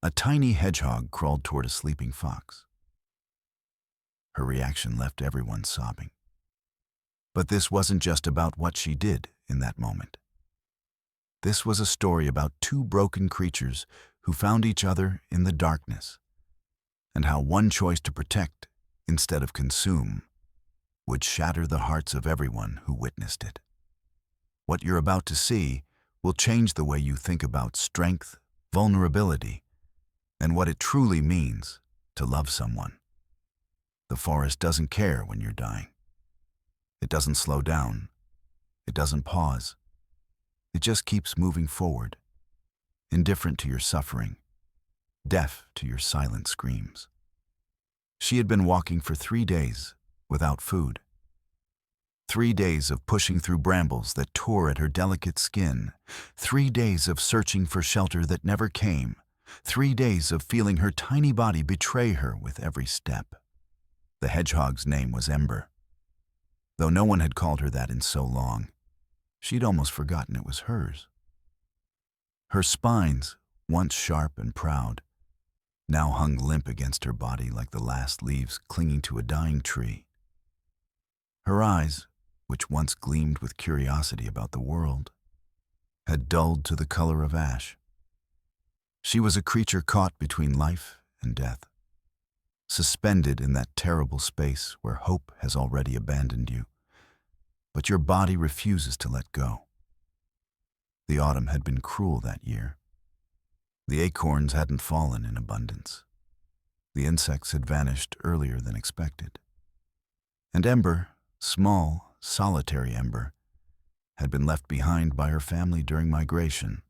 A tiny hedgehog crawled toward a sleeping fox. Her reaction left everyone sobbing. But this wasn't just about what she did in that moment. This was a story about two broken creatures who found each other in the darkness, and how one choice to protect instead of consume would shatter the hearts of everyone who witnessed it. What you're about to see will change the way you think about strength, vulnerability, and what it truly means to love someone. The forest doesn't care when you're dying. It doesn't slow down. It doesn't pause. It just keeps moving forward, indifferent to your suffering, deaf to your silent screams. She had been walking for 3 days without food. 3 days of pushing through brambles that tore at her delicate skin. 3 days of searching for shelter that never came. 3 days of feeling her tiny body betray her with every step. The hedgehog's name was Ember. Though no one had called her that in so long, she'd almost forgotten it was hers. Her spines, once sharp and proud, now hung limp against her body like the last leaves clinging to a dying tree. Her eyes, which once gleamed with curiosity about the world, had dulled to the color of ash. She was a creature caught between life and death, suspended in that terrible space where hope has already abandoned you, but your body refuses to let go. The autumn had been cruel that year. The acorns hadn't fallen in abundance. The insects had vanished earlier than expected. And Ember, small, solitary Ember, had been left behind by her family during migration,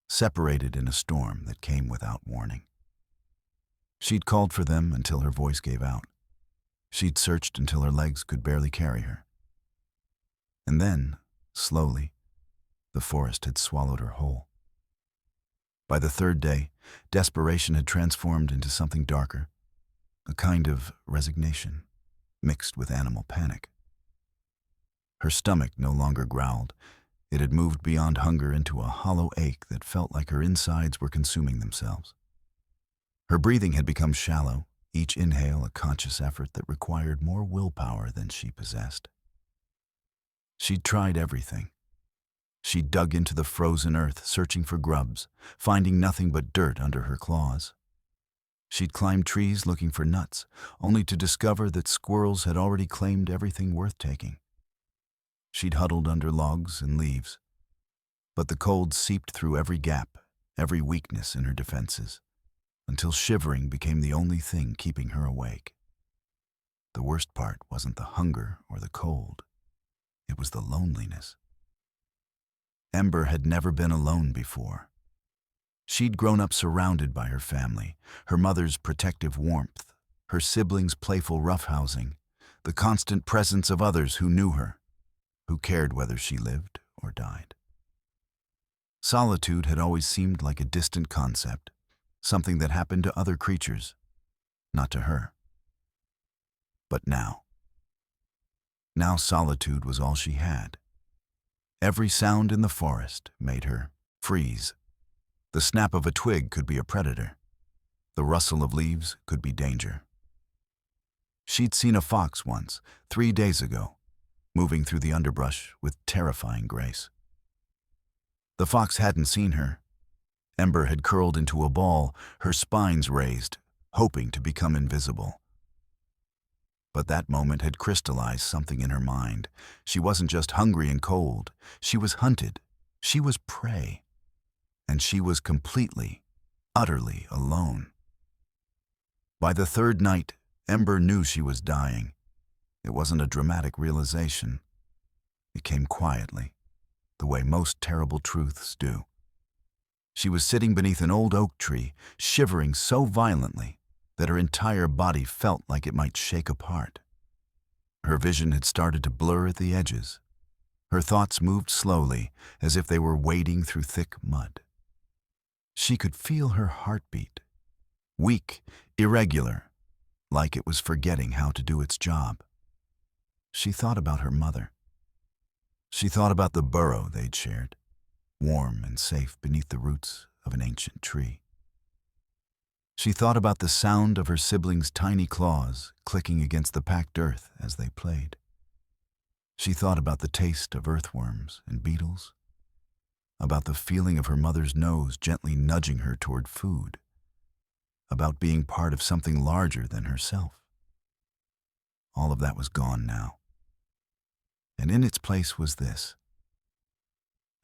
separated in a storm that came without warning. She'd called for them until her voice gave out. She'd searched until her legs could barely carry her. And then, slowly, the forest had swallowed her whole. By the 3rd day, desperation had transformed into something darker, a kind of resignation mixed with animal panic. Her stomach no longer growled. It had moved beyond hunger into a hollow ache that felt like her insides were consuming themselves. Her breathing had become shallow, each inhale a conscious effort that required more willpower than she possessed. She'd tried everything. She dug into the frozen earth, searching for grubs, finding nothing but dirt under her claws. She'd climbed trees looking for nuts, only to discover that squirrels had already claimed everything worth taking. She'd huddled under logs and leaves, but the cold seeped through every gap, every weakness in her defenses, until shivering became the only thing keeping her awake. The worst part wasn't the hunger or the cold. It was the loneliness. Ember had never been alone before. She'd grown up surrounded by her family, her mother's protective warmth, her siblings' playful roughhousing, the constant presence of others who knew her, who cared whether she lived or died. Solitude had always seemed like a distant concept, something that happened to other creatures, not to her. But now solitude was all she had. Every sound in the forest made her freeze. The snap of a twig could be a predator. The rustle of leaves could be danger. She'd seen a fox once, 3 days ago, moving through the underbrush with terrifying grace. The fox hadn't seen her. Ember had curled into a ball, her spines raised, hoping to become invisible. But that moment had crystallized something in her mind. She wasn't just hungry and cold. She was hunted. She was prey. And she was completely, utterly alone. By the 3rd night, Ember knew she was dying. It wasn't a dramatic realization. It came quietly, the way most terrible truths do. She was sitting beneath an old oak tree, shivering so violently that her entire body felt like it might shake apart. Her vision had started to blur at the edges. Her thoughts moved slowly, as if they were wading through thick mud. She could feel her heartbeat, weak, irregular, like it was forgetting how to do its job. She thought about her mother. She thought about the burrow they'd shared, warm and safe beneath the roots of an ancient tree. She thought about the sound of her siblings' tiny claws clicking against the packed earth as they played. She thought about the taste of earthworms and beetles, about the feeling of her mother's nose gently nudging her toward food, about being part of something larger than herself. All of that was gone now. And in its place was this: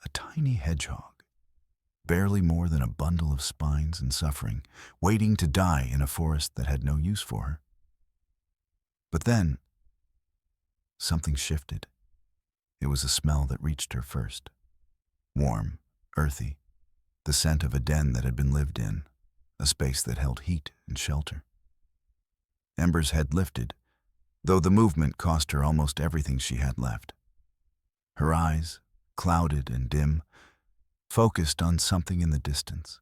a tiny hedgehog, barely more than a bundle of spines and suffering, waiting to die in a forest that had no use for her. But then, something shifted. It was a smell that reached her first. Warm, earthy, the scent of a den that had been lived in, a space that held heat and shelter. Ember's head lifted, though the movement cost her almost everything she had left. Her eyes, clouded and dim, focused on something in the distance.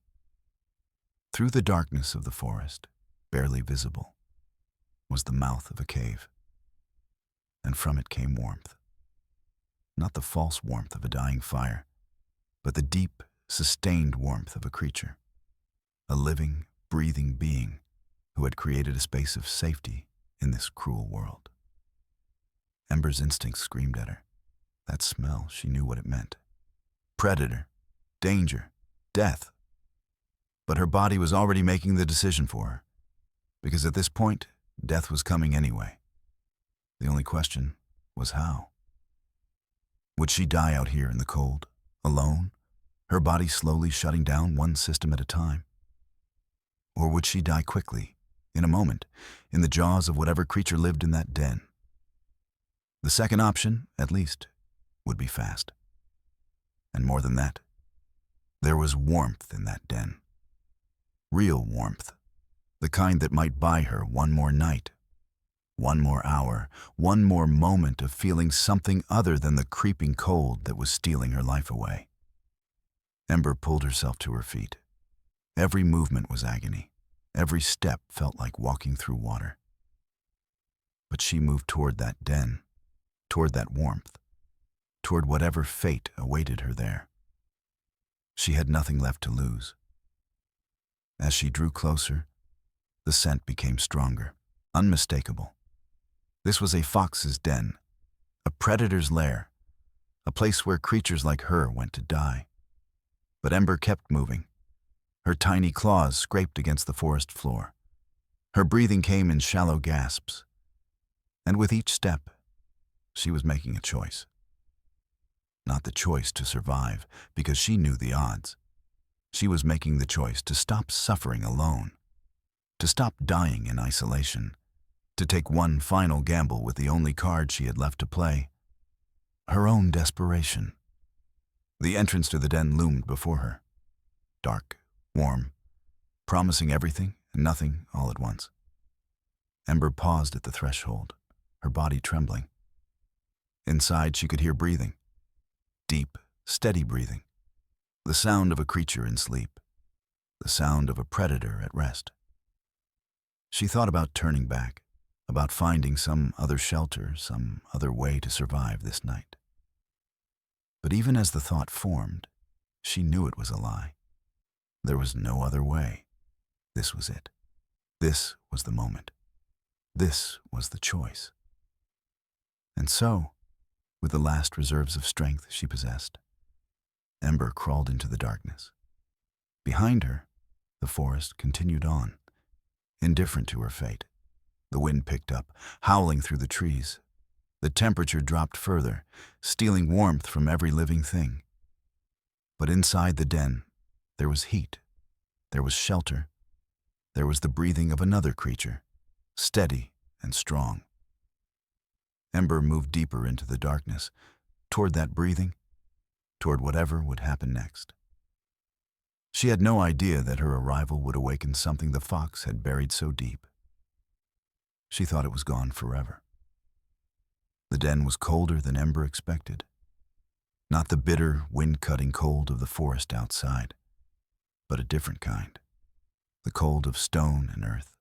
Through the darkness of the forest, barely visible, was the mouth of a cave. And from it came warmth. Not the false warmth of a dying fire, but the deep, sustained warmth of a creature. A living, breathing being who had created a space of safety in this cruel world. Ember's instincts screamed at her. That smell, she knew what it meant. Predator, danger, death. But her body was already making the decision for her, because at this point, death was coming anyway. The only question was how. Would she die out here in the cold, alone, her body slowly shutting down one system at a time? Or would she die quickly, in a moment, in the jaws of whatever creature lived in that den? The second option, at least, would be fast. And more than that, there was warmth in that den. Real warmth, the kind that might buy her one more night, one more hour, one more moment of feeling something other than the creeping cold that was stealing her life away. Ember pulled herself to her feet. Every movement was agony. Every step felt like walking through water. But she moved toward that den, toward that warmth, toward whatever fate awaited her there. She had nothing left to lose. As she drew closer, the scent became stronger, unmistakable. This was a fox's den, a predator's lair, a place where creatures like her went to die. But Ember kept moving. Her tiny claws scraped against the forest floor. Her breathing came in shallow gasps. And with each step, she was making a choice. Not the choice to survive, because she knew the odds. She was making the choice to stop suffering alone, to stop dying in isolation, to take one final gamble with the only card she had left to play: her own desperation. The entrance to the den loomed before her. Dark, warm, promising everything and nothing all at once. Ember paused at the threshold, her body trembling. Inside, she could hear breathing. Deep, steady breathing. The sound of a creature in sleep. The sound of a predator at rest. She thought about turning back, about finding some other shelter, some other way to survive this night. But even as the thought formed, she knew it was a lie. There was no other way. This was it. This was the moment. This was the choice. And so, with the last reserves of strength she possessed, Ember crawled into the darkness. Behind her, the forest continued on, indifferent to her fate. The wind picked up, howling through the trees. The temperature dropped further, stealing warmth from every living thing. But inside the den, there was heat. There was shelter. There was the breathing of another creature, steady and strong. Ember moved deeper into the darkness, toward that breathing, toward whatever would happen next. She had no idea that her arrival would awaken something the fox had buried so deep. She thought it was gone forever. The den was colder than Ember expected. Not the bitter, wind-cutting cold of the forest outside, but a different kind. The cold of stone and earth.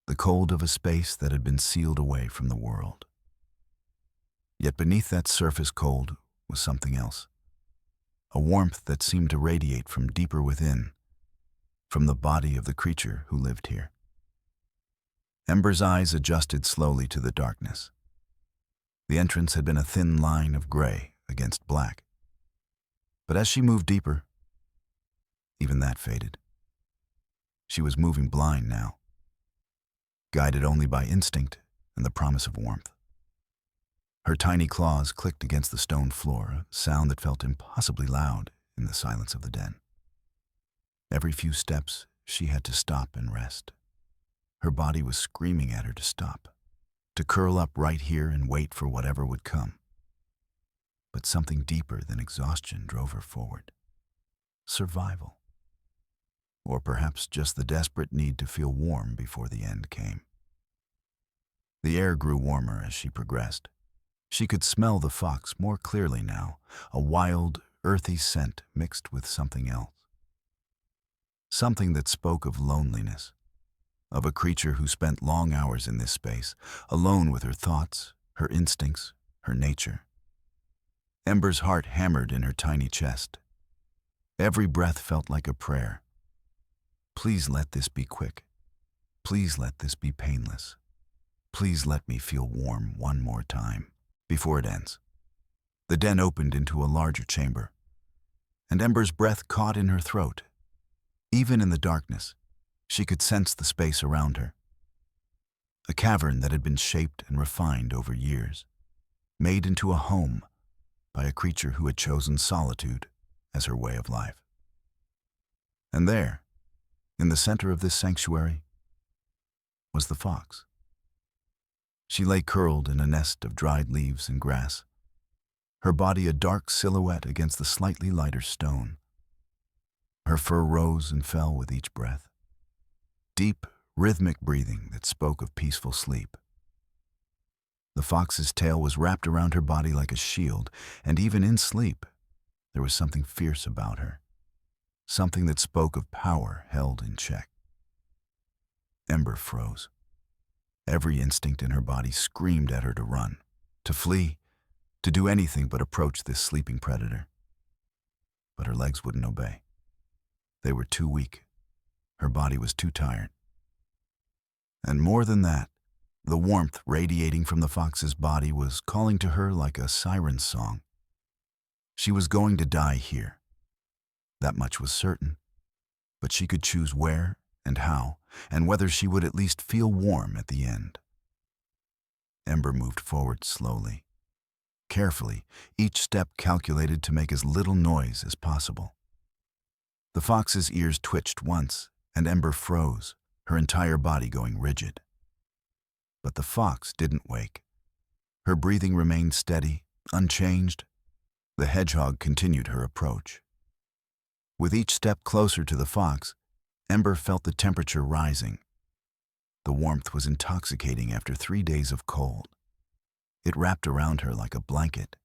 The cold of a space that had been sealed away from the world. Yet beneath that surface cold was something else. A warmth that seemed to radiate from deeper within, from the body of the creature who lived here. Ember's eyes adjusted slowly to the darkness. The entrance had been a thin line of gray against black. But as she moved deeper, even that faded. She was moving blind now, guided only by instinct and the promise of warmth. Her tiny claws clicked against the stone floor, a sound that felt impossibly loud in the silence of the den. Every few steps, she had to stop and rest. Her body was screaming at her to stop, to curl up right here and wait for whatever would come. But something deeper than exhaustion drove her forward. Survival. Or perhaps just the desperate need to feel warm before the end came. The air grew warmer as she progressed. She could smell the fox more clearly now, a wild, earthy scent mixed with something else. Something that spoke of loneliness, of a creature who spent long hours in this space, alone with her thoughts, her instincts, her nature. Ember's heart hammered in her tiny chest. Every breath felt like a prayer. Please let this be quick. Please let this be painless. Please let me feel warm one more time before it ends. The den opened into a larger chamber, and Ember's breath caught in her throat. Even in the darkness, she could sense the space around her. A cavern that had been shaped and refined over years, made into a home by a creature who had chosen solitude as her way of life. And there, in the center of this sanctuary, was the fox. She lay curled in a nest of dried leaves and grass, her body a dark silhouette against the slightly lighter stone. Her fur rose and fell with each breath. Deep, rhythmic breathing that spoke of peaceful sleep. The fox's tail was wrapped around her body like a shield, and even in sleep, there was something fierce about her, something that spoke of power held in check. Ember froze. Every instinct in her body screamed at her to run, to flee, to do anything but approach this sleeping predator. But her legs wouldn't obey. They were too weak. Her body was too tired. And more than that, the warmth radiating from the fox's body was calling to her like a siren's song. She was going to die here. That much was certain. But she could choose where and how, and whether she would at least feel warm at the end. Ember moved forward slowly, carefully, each step calculated to make as little noise as possible. The fox's ears twitched once, and Ember froze, her entire body going rigid. But the fox didn't wake. Her breathing remained steady, unchanged. The hedgehog continued her approach. With each step closer to the fox, Ember felt the temperature rising. The warmth was intoxicating after 3 days of cold. It wrapped around her like a blanket,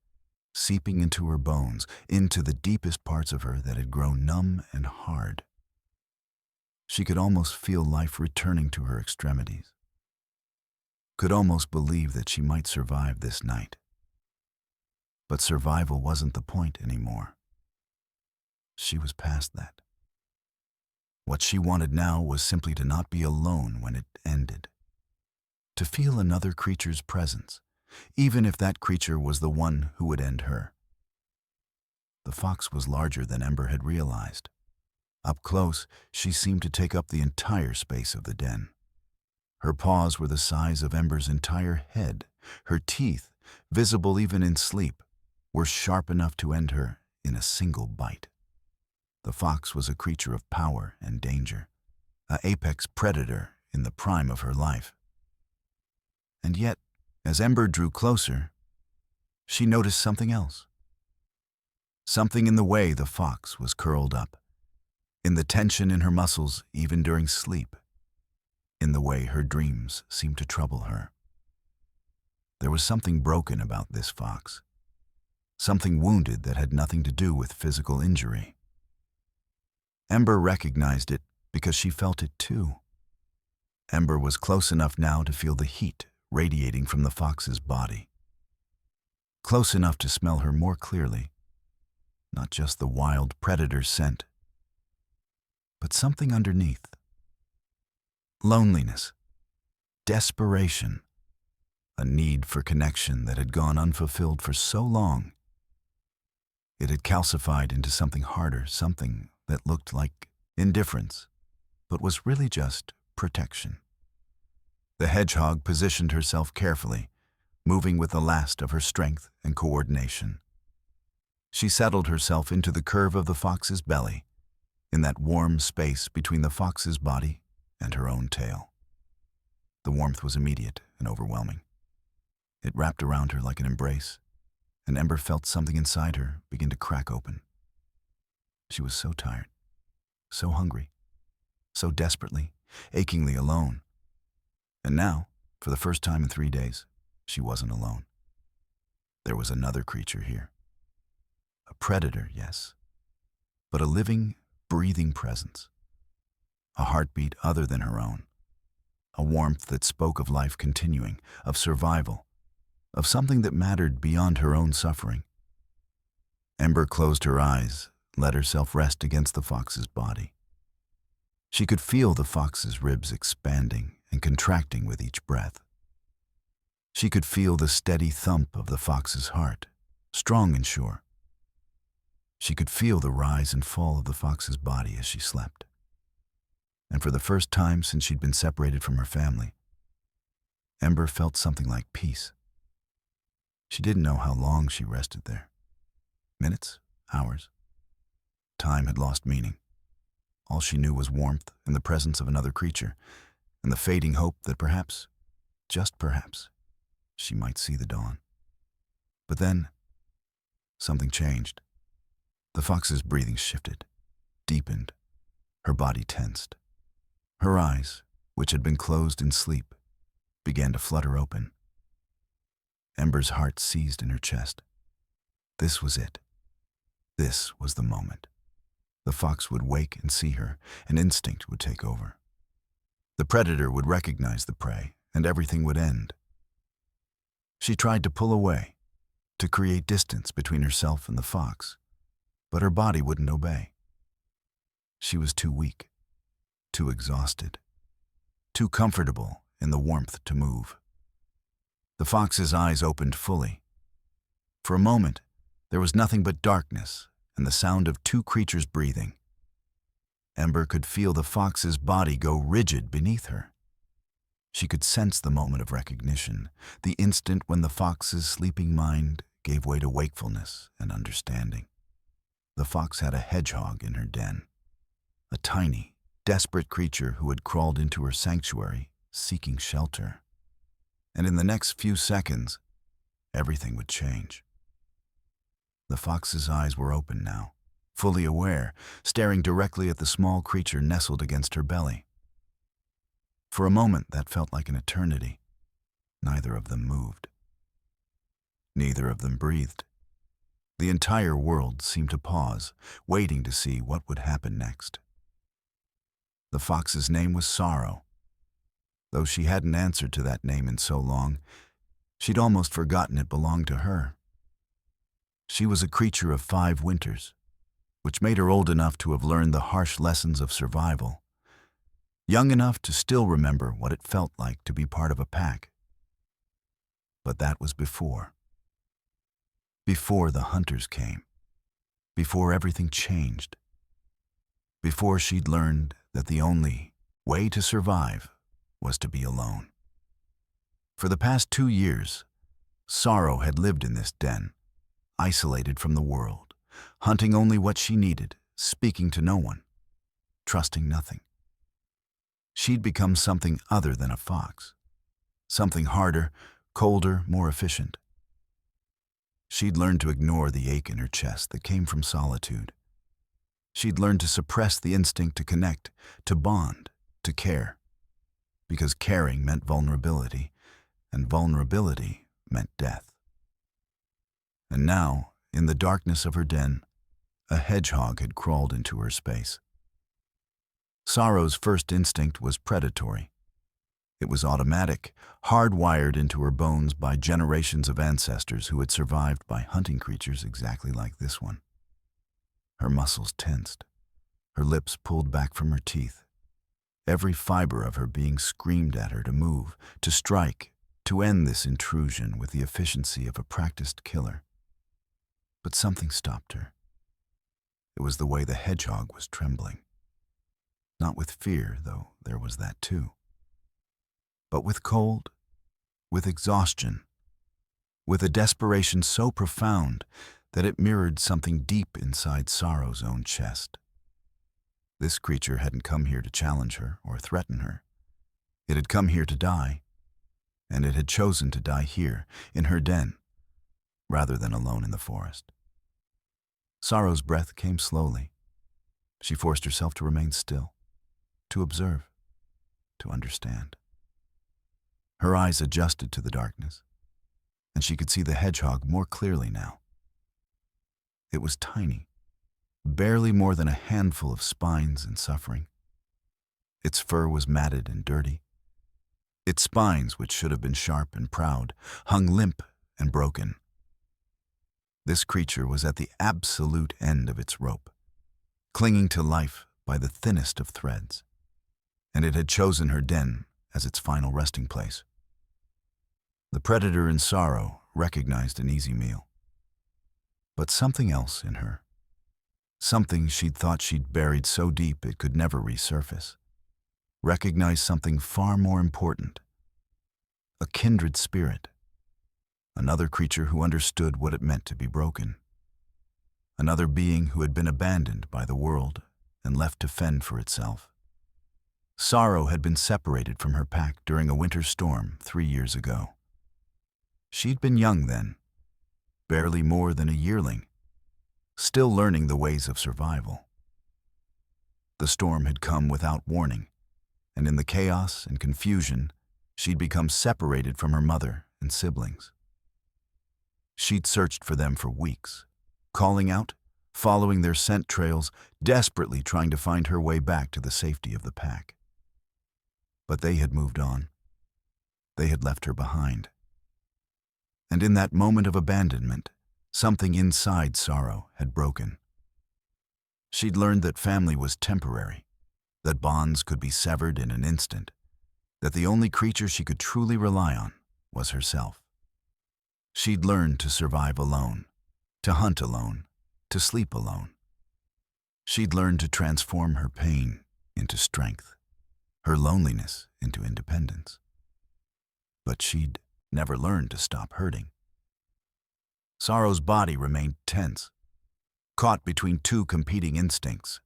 seeping into her bones, into the deepest parts of her that had grown numb and hard. She could almost feel life returning to her extremities. Could almost believe that she might survive this night. But survival wasn't the point anymore. She was past that. What she wanted now was simply to not be alone when it ended. To feel another creature's presence, even if that creature was the one who would end her. The fox was larger than Ember had realized. Up close, she seemed to take up the entire space of the den. Her paws were the size of Ember's entire head. Her teeth, visible even in sleep, were sharp enough to end her in a single bite. The fox was a creature of power and danger, an apex predator in the prime of her life. And yet, as Ember drew closer, she noticed something else. Something in the way the fox was curled up, in the tension in her muscles even during sleep, in the way her dreams seemed to trouble her. There was something broken about this fox, something wounded that had nothing to do with physical injury. Ember recognized it because she felt it too. Ember was close enough now to feel the heat radiating from the fox's body. Close enough to smell her more clearly, not just the wild predator scent, but something underneath. Loneliness, desperation, a need for connection that had gone unfulfilled for so long. It had calcified into something harder, something that looked like indifference, but was really just protection. The hedgehog positioned herself carefully, moving with the last of her strength and coordination. She settled herself into the curve of the fox's belly, in that warm space between the fox's body and her own tail. The warmth was immediate and overwhelming. It wrapped around her like an embrace, and Ember felt something inside her begin to crack open. She was so tired, so hungry, so desperately, achingly alone. And now, for the first time in 3 days, she wasn't alone. There was another creature here. A predator, yes, but a living, breathing presence. A heartbeat other than her own. A warmth that spoke of life continuing, of survival, of something that mattered beyond her own suffering. Ember closed her eyes, let herself rest against the fox's body. She could feel the fox's ribs expanding and contracting with each breath. She could feel the steady thump of the fox's heart, strong and sure. She could feel the rise and fall of the fox's body as she slept. And for the first time since she'd been separated from her family, Ember felt something like peace. She didn't know how long she rested there. Minutes? Hours? Time had lost meaning. All she knew was warmth and the presence of another creature, and the fading hope that perhaps, just perhaps, she might see the dawn. But then, something changed. The fox's breathing shifted, deepened. Her body tensed. Her eyes, which had been closed in sleep, began to flutter open. Ember's heart seized in her chest. This was it. This was the moment. The fox would wake and see her, and instinct would take over. The predator would recognize the prey, and everything would end. She tried to pull away, to create distance between herself and the fox, but her body wouldn't obey. She was too weak, too exhausted, too comfortable in the warmth to move. The fox's eyes opened fully. For a moment, there was nothing but darkness and the sound of two creatures breathing. Ember could feel the fox's body go rigid beneath her. She could sense the moment of recognition, the instant when the fox's sleeping mind gave way to wakefulness and understanding. The fox had a hedgehog in her den, a tiny, desperate creature who had crawled into her sanctuary, seeking shelter. And in the next few seconds, everything would change. The fox's eyes were open now, fully aware, staring directly at the small creature nestled against her belly. For a moment, that felt like an eternity. Neither of them moved. Neither of them breathed. The entire world seemed to pause, waiting to see what would happen next. The fox's name was Sorrow. Though she hadn't answered to that name in so long, she'd almost forgotten it belonged to her. She was a creature of 5 winters, which made her old enough to have learned the harsh lessons of survival, young enough to still remember what it felt like to be part of a pack. But that was before. Before the hunters came. Before everything changed. Before she'd learned that the only way to survive was to be alone. For the past 2 years, Sorrow had lived in this den, isolated from the world, hunting only what she needed, speaking to no one, trusting nothing. She'd become something other than a fox, something harder, colder, more efficient. She'd learned to ignore the ache in her chest that came from solitude. She'd learned to suppress the instinct to connect, to bond, to care, because caring meant vulnerability, and vulnerability meant death. And now, in the darkness of her den, a hedgehog had crawled into her space. Sorrow's first instinct was predatory. It was automatic, hardwired into her bones by generations of ancestors who had survived by hunting creatures exactly like this one. Her muscles tensed. her lips pulled back from her teeth. Every fiber of her being screamed at her to move, to strike, to end this intrusion with the efficiency of a practiced killer. But something stopped her. It was the way the hedgehog was trembling. Not with fear, though there was that too, but with cold, with exhaustion, with a desperation so profound that it mirrored something deep inside Sorrow's own chest. This creature hadn't come here to challenge her or threaten her. It had come here to die, and it had chosen to die here, in her den, rather than alone in the forest. Sorrow's breath came slowly. She forced herself to remain still, to observe, to understand. Her eyes adjusted to the darkness, and she could see the hedgehog more clearly now. It was tiny, barely more than a handful of spines and suffering. Its fur was matted and dirty. Its spines, which should have been sharp and proud, hung limp and broken. This creature was at the absolute end of its rope, clinging to life by the thinnest of threads, and it had chosen her den as its final resting place. The predator in Sorrow recognized an easy meal. But something else in her, something she'd thought she'd buried so deep it could never resurface, recognized something far more important. A kindred spirit. Another creature who understood what it meant to be broken. Another being who had been abandoned by the world and left to fend for itself. Sorrow had been separated from her pack during a winter storm 3 years ago. She'd been young then, barely more than a yearling, still learning the ways of survival. The storm had come without warning, and in the chaos and confusion, she'd become separated from her mother and siblings. She'd searched for them for weeks, calling out, following their scent trails, desperately trying to find her way back to the safety of the pack. But they had moved on. They had left her behind. And in that moment of abandonment, something inside Sorrow had broken. She'd learned that family was temporary, that bonds could be severed in an instant, that the only creature she could truly rely on was herself. She'd learned to survive alone, to hunt alone, to sleep alone. She'd learned to transform her pain into strength, her loneliness into independence. But she'd never learned to stop hurting. Sorrow's body remained tense, caught between two competing instincts.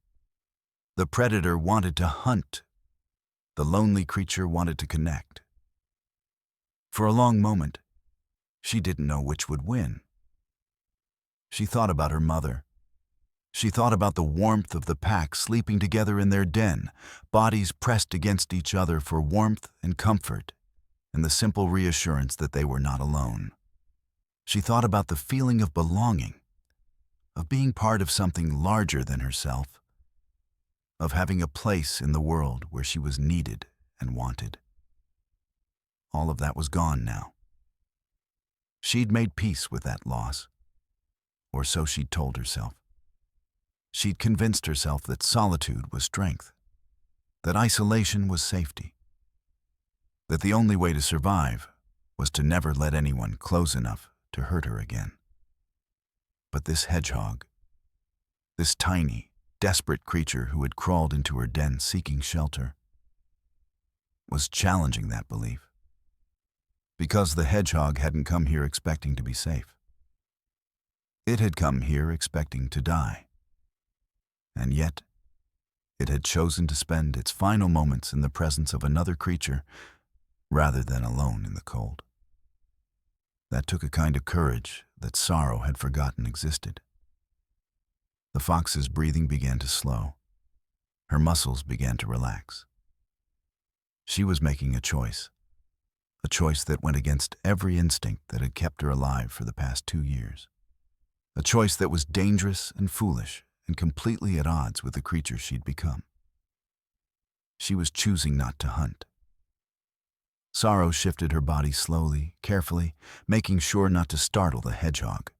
The predator wanted to hunt. The lonely creature wanted to connect. For a long moment, she didn't know which would win. She thought about her mother. She thought about the warmth of the pack sleeping together in their den, bodies pressed against each other for warmth and comfort, and the simple reassurance that they were not alone. She thought about the feeling of belonging, of being part of something larger than herself, of having a place in the world where she was needed and wanted. All of that was gone now. She'd made peace with that loss, or so she'd told herself. She'd convinced herself that solitude was strength, that isolation was safety, that the only way to survive was to never let anyone close enough to hurt her again. But this hedgehog, this tiny, desperate creature who had crawled into her den seeking shelter, was challenging that belief. Because the hedgehog hadn't come here expecting to be safe. It had come here expecting to die. And yet, it had chosen to spend its final moments in the presence of another creature rather than alone in the cold. That took a kind of courage that Sorrow had forgotten existed. The fox's breathing began to slow. Her muscles began to relax. She was making a choice that went against every instinct that had kept her alive for the past 2 years. A choice that was dangerous and foolish and completely at odds with the creature she'd become. She was choosing not to hunt. Sorrow shifted her body slowly, carefully, making sure not to startle the hedgehog.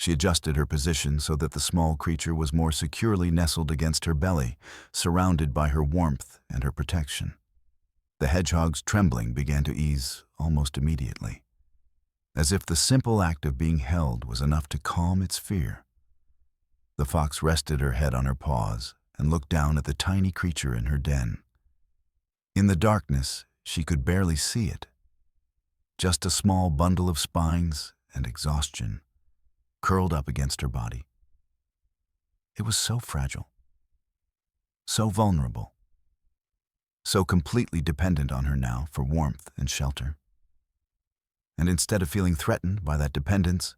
She adjusted her position so that the small creature was more securely nestled against her belly, surrounded by her warmth and her protection. The hedgehog's trembling began to ease almost immediately, as if the simple act of being held was enough to calm its fear. The fox rested her head on her paws and looked down at the tiny creature in her den. In the darkness, she could barely see it. Just a small bundle of spines and exhaustion curled up against her body. It was so fragile, so vulnerable, so completely dependent on her now for warmth and shelter. And instead of feeling threatened by that dependence,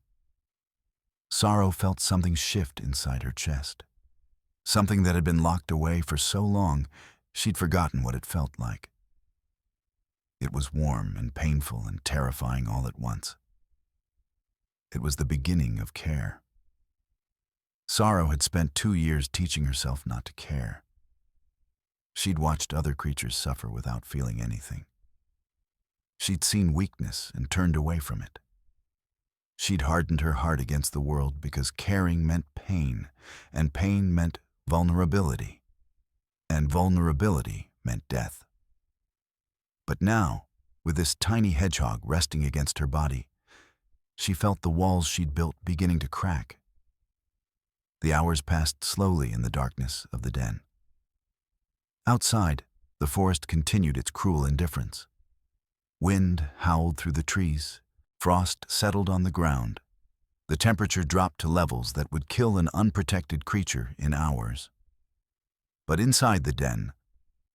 Sorrow felt something shift inside her chest. Something that had been locked away for so long, she'd forgotten what it felt like. It was warm and painful and terrifying all at once. It was the beginning of care. Sorrow had spent 2 years teaching herself not to care. She'd watched other creatures suffer without feeling anything. She'd seen weakness and turned away from it. She'd hardened her heart against the world because caring meant pain, and pain meant vulnerability, and vulnerability meant death. But now, with this tiny hedgehog resting against her body, she felt the walls she'd built beginning to crack. The hours passed slowly in the darkness of the den. Outside, the forest continued its cruel indifference. Wind howled through the trees. Frost settled on the ground. The temperature dropped to levels that would kill an unprotected creature in hours. But inside the den,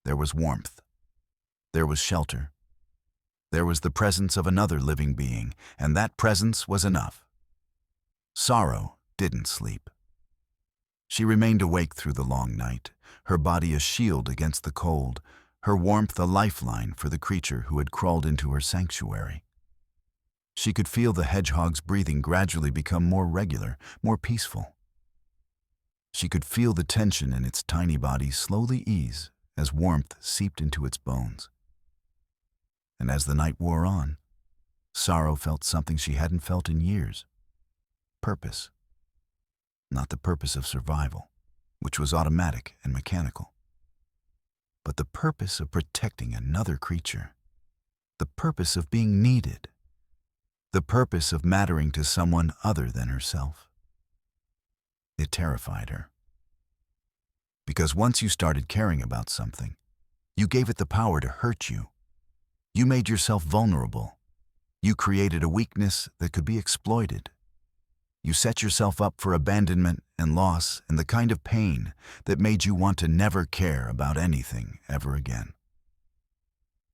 there was warmth. There was shelter. There was the presence of another living being, and that presence was enough. Sorrow didn't sleep. She remained awake through the long night, her body a shield against the cold, her warmth a lifeline for the creature who had crawled into her sanctuary. She could feel the hedgehog's breathing gradually become more regular, more peaceful. She could feel the tension in its tiny body slowly ease as warmth seeped into its bones. And as the night wore on, Sorrow felt something she hadn't felt in years. Purpose. Not the purpose of survival, which was automatic and mechanical, but the purpose of protecting another creature, the purpose of being needed, the purpose of mattering to someone other than herself. It terrified her. Because once you started caring about something, you gave it the power to hurt you. You made yourself vulnerable. You created a weakness that could be exploited. You set yourself up for abandonment and loss and the kind of pain that made you want to never care about anything ever again.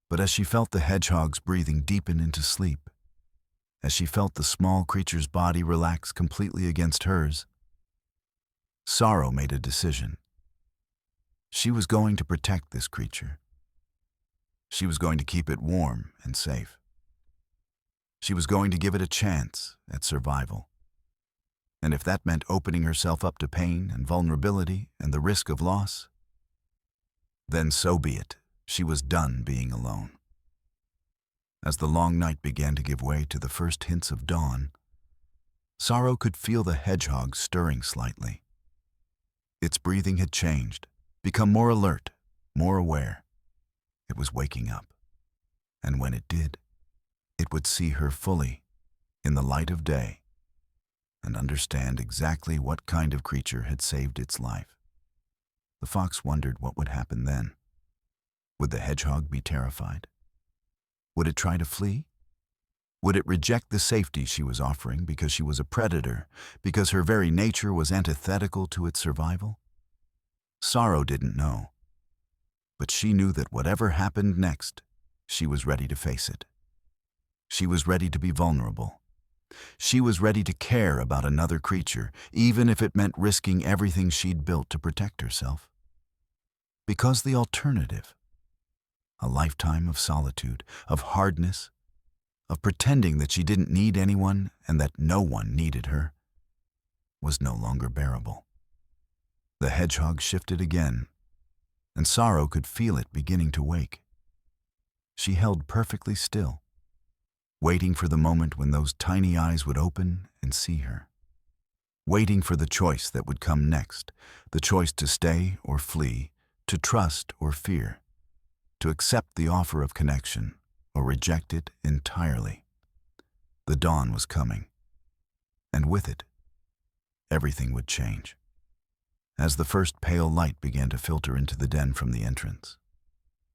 But as she felt the hedgehog's breathing deepen into sleep, as she felt the small creature's body relax completely against hers, Sorrow made a decision. She was going to protect this creature. She was going to keep it warm and safe. She was going to give it a chance at survival. And if that meant opening herself up to pain and vulnerability and the risk of loss, then so be it. She was done being alone. As the long night began to give way to the first hints of dawn, Sorrow could feel the hedgehog stirring slightly. Its breathing had changed, become more alert, more aware. It was waking up. And when it did, it would see her fully, in the light of day, and understand exactly what kind of creature had saved its life. The fox wondered what would happen then. Would the hedgehog be terrified? Would it try to flee? Would it reject the safety she was offering because she was a predator, because her very nature was antithetical to its survival? Sorrow didn't know. But she knew that whatever happened next, she was ready to face it. She was ready to be vulnerable. She was ready to care about another creature, even if it meant risking everything she'd built to protect herself. Because the alternative, a lifetime of solitude, of hardness, of pretending that she didn't need anyone and that no one needed her, was no longer bearable. The hedgehog shifted again, and Sorrow could feel it beginning to wake. She held perfectly still, waiting for the moment when those tiny eyes would open and see her. waiting for the choice that would come next, the choice to stay or flee, to trust or fear, to accept the offer of connection or reject it entirely. The dawn was coming, and with it, everything would change. As the first pale light began to filter into the den from the entrance,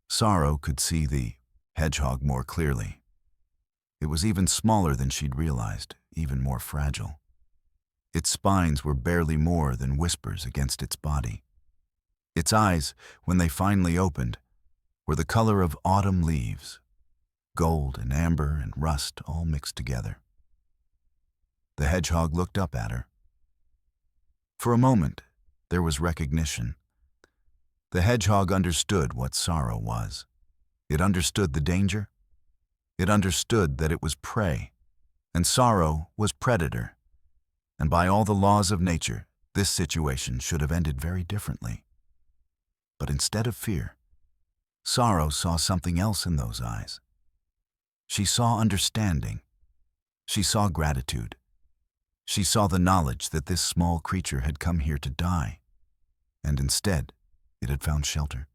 Sorrow could see the hedgehog more clearly. It was even smaller than she'd realized, even more fragile. Its spines were barely more than whispers against its body. Its eyes, when they finally opened, were the color of autumn leaves, gold and amber and rust all mixed together. The hedgehog looked up at her. For a moment, there was recognition. The hedgehog understood what sorrow was. It understood the danger. It understood that it was prey, and sorrow was predator. And by all the laws of nature, this situation should have ended very differently. But instead of fear, Sorrow saw something else in those eyes. She saw understanding. She saw gratitude. She saw the knowledge that this small creature had come here to die, and instead, it had found shelter.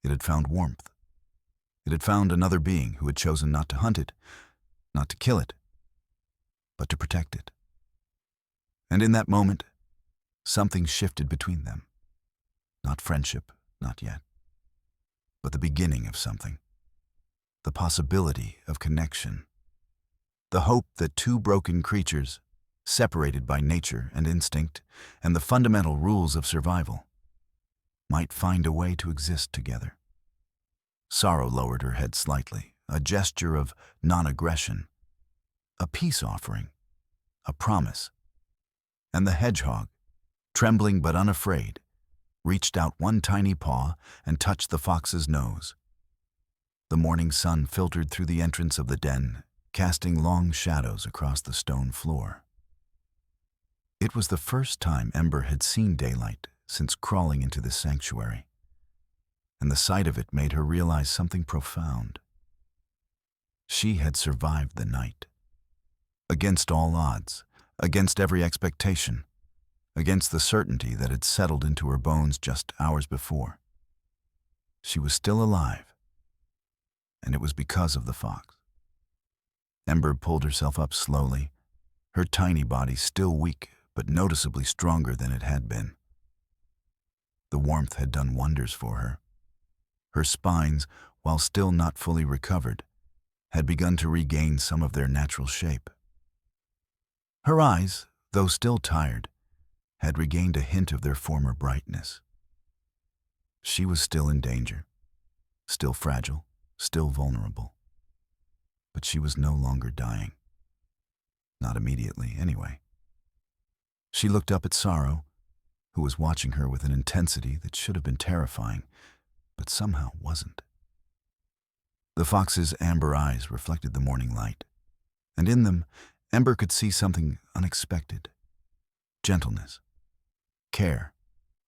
It had found warmth. It had found another being who had chosen not to hunt it, not to kill it, but to protect it. And in that moment, something shifted between them. Not friendship, not yet, but the beginning of something. The possibility of connection. The hope that two broken creatures, separated by nature and instinct and the fundamental rules of survival, might find a way to exist together. Sorrow lowered her head slightly, a gesture of non-aggression, a peace offering, a promise. And the hedgehog, trembling but unafraid, reached out one tiny paw and touched the fox's nose. The morning sun filtered through the entrance of the den, casting long shadows across the stone floor. It was the first time Ember had seen daylight since crawling into this sanctuary, and the sight of it made her realize something profound. She had survived the night. Against all odds, against every expectation, against the certainty that had settled into her bones just hours before. She was still alive, and it was because of the fox. Ember pulled herself up slowly, her tiny body still weak but noticeably stronger than it had been. The warmth had done wonders for her. Her spines, while still not fully recovered, had begun to regain some of their natural shape. Her eyes, though still tired, had regained a hint of their former brightness. She was still in danger, still fragile, still vulnerable. But she was no longer dying. Not immediately, anyway. She looked up at Sorrow, who was watching her with an intensity that should have been terrifying, but somehow wasn't. The fox's amber eyes reflected the morning light, and in them, Ember could see something unexpected. Gentleness, care,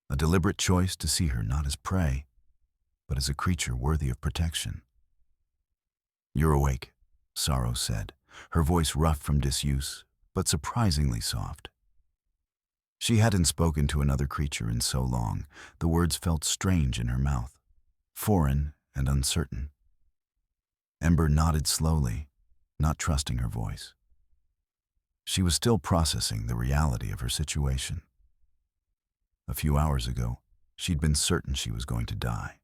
a deliberate choice to see her not as prey, but as a creature worthy of protection. "You're awake," Sorrow said, her voice rough from disuse, but surprisingly soft. She hadn't spoken to another creature in so long. The words felt strange in her mouth, foreign and uncertain. Ember nodded slowly, not trusting her voice. She was still processing the reality of her situation. A few hours ago, she'd been certain she was going to die.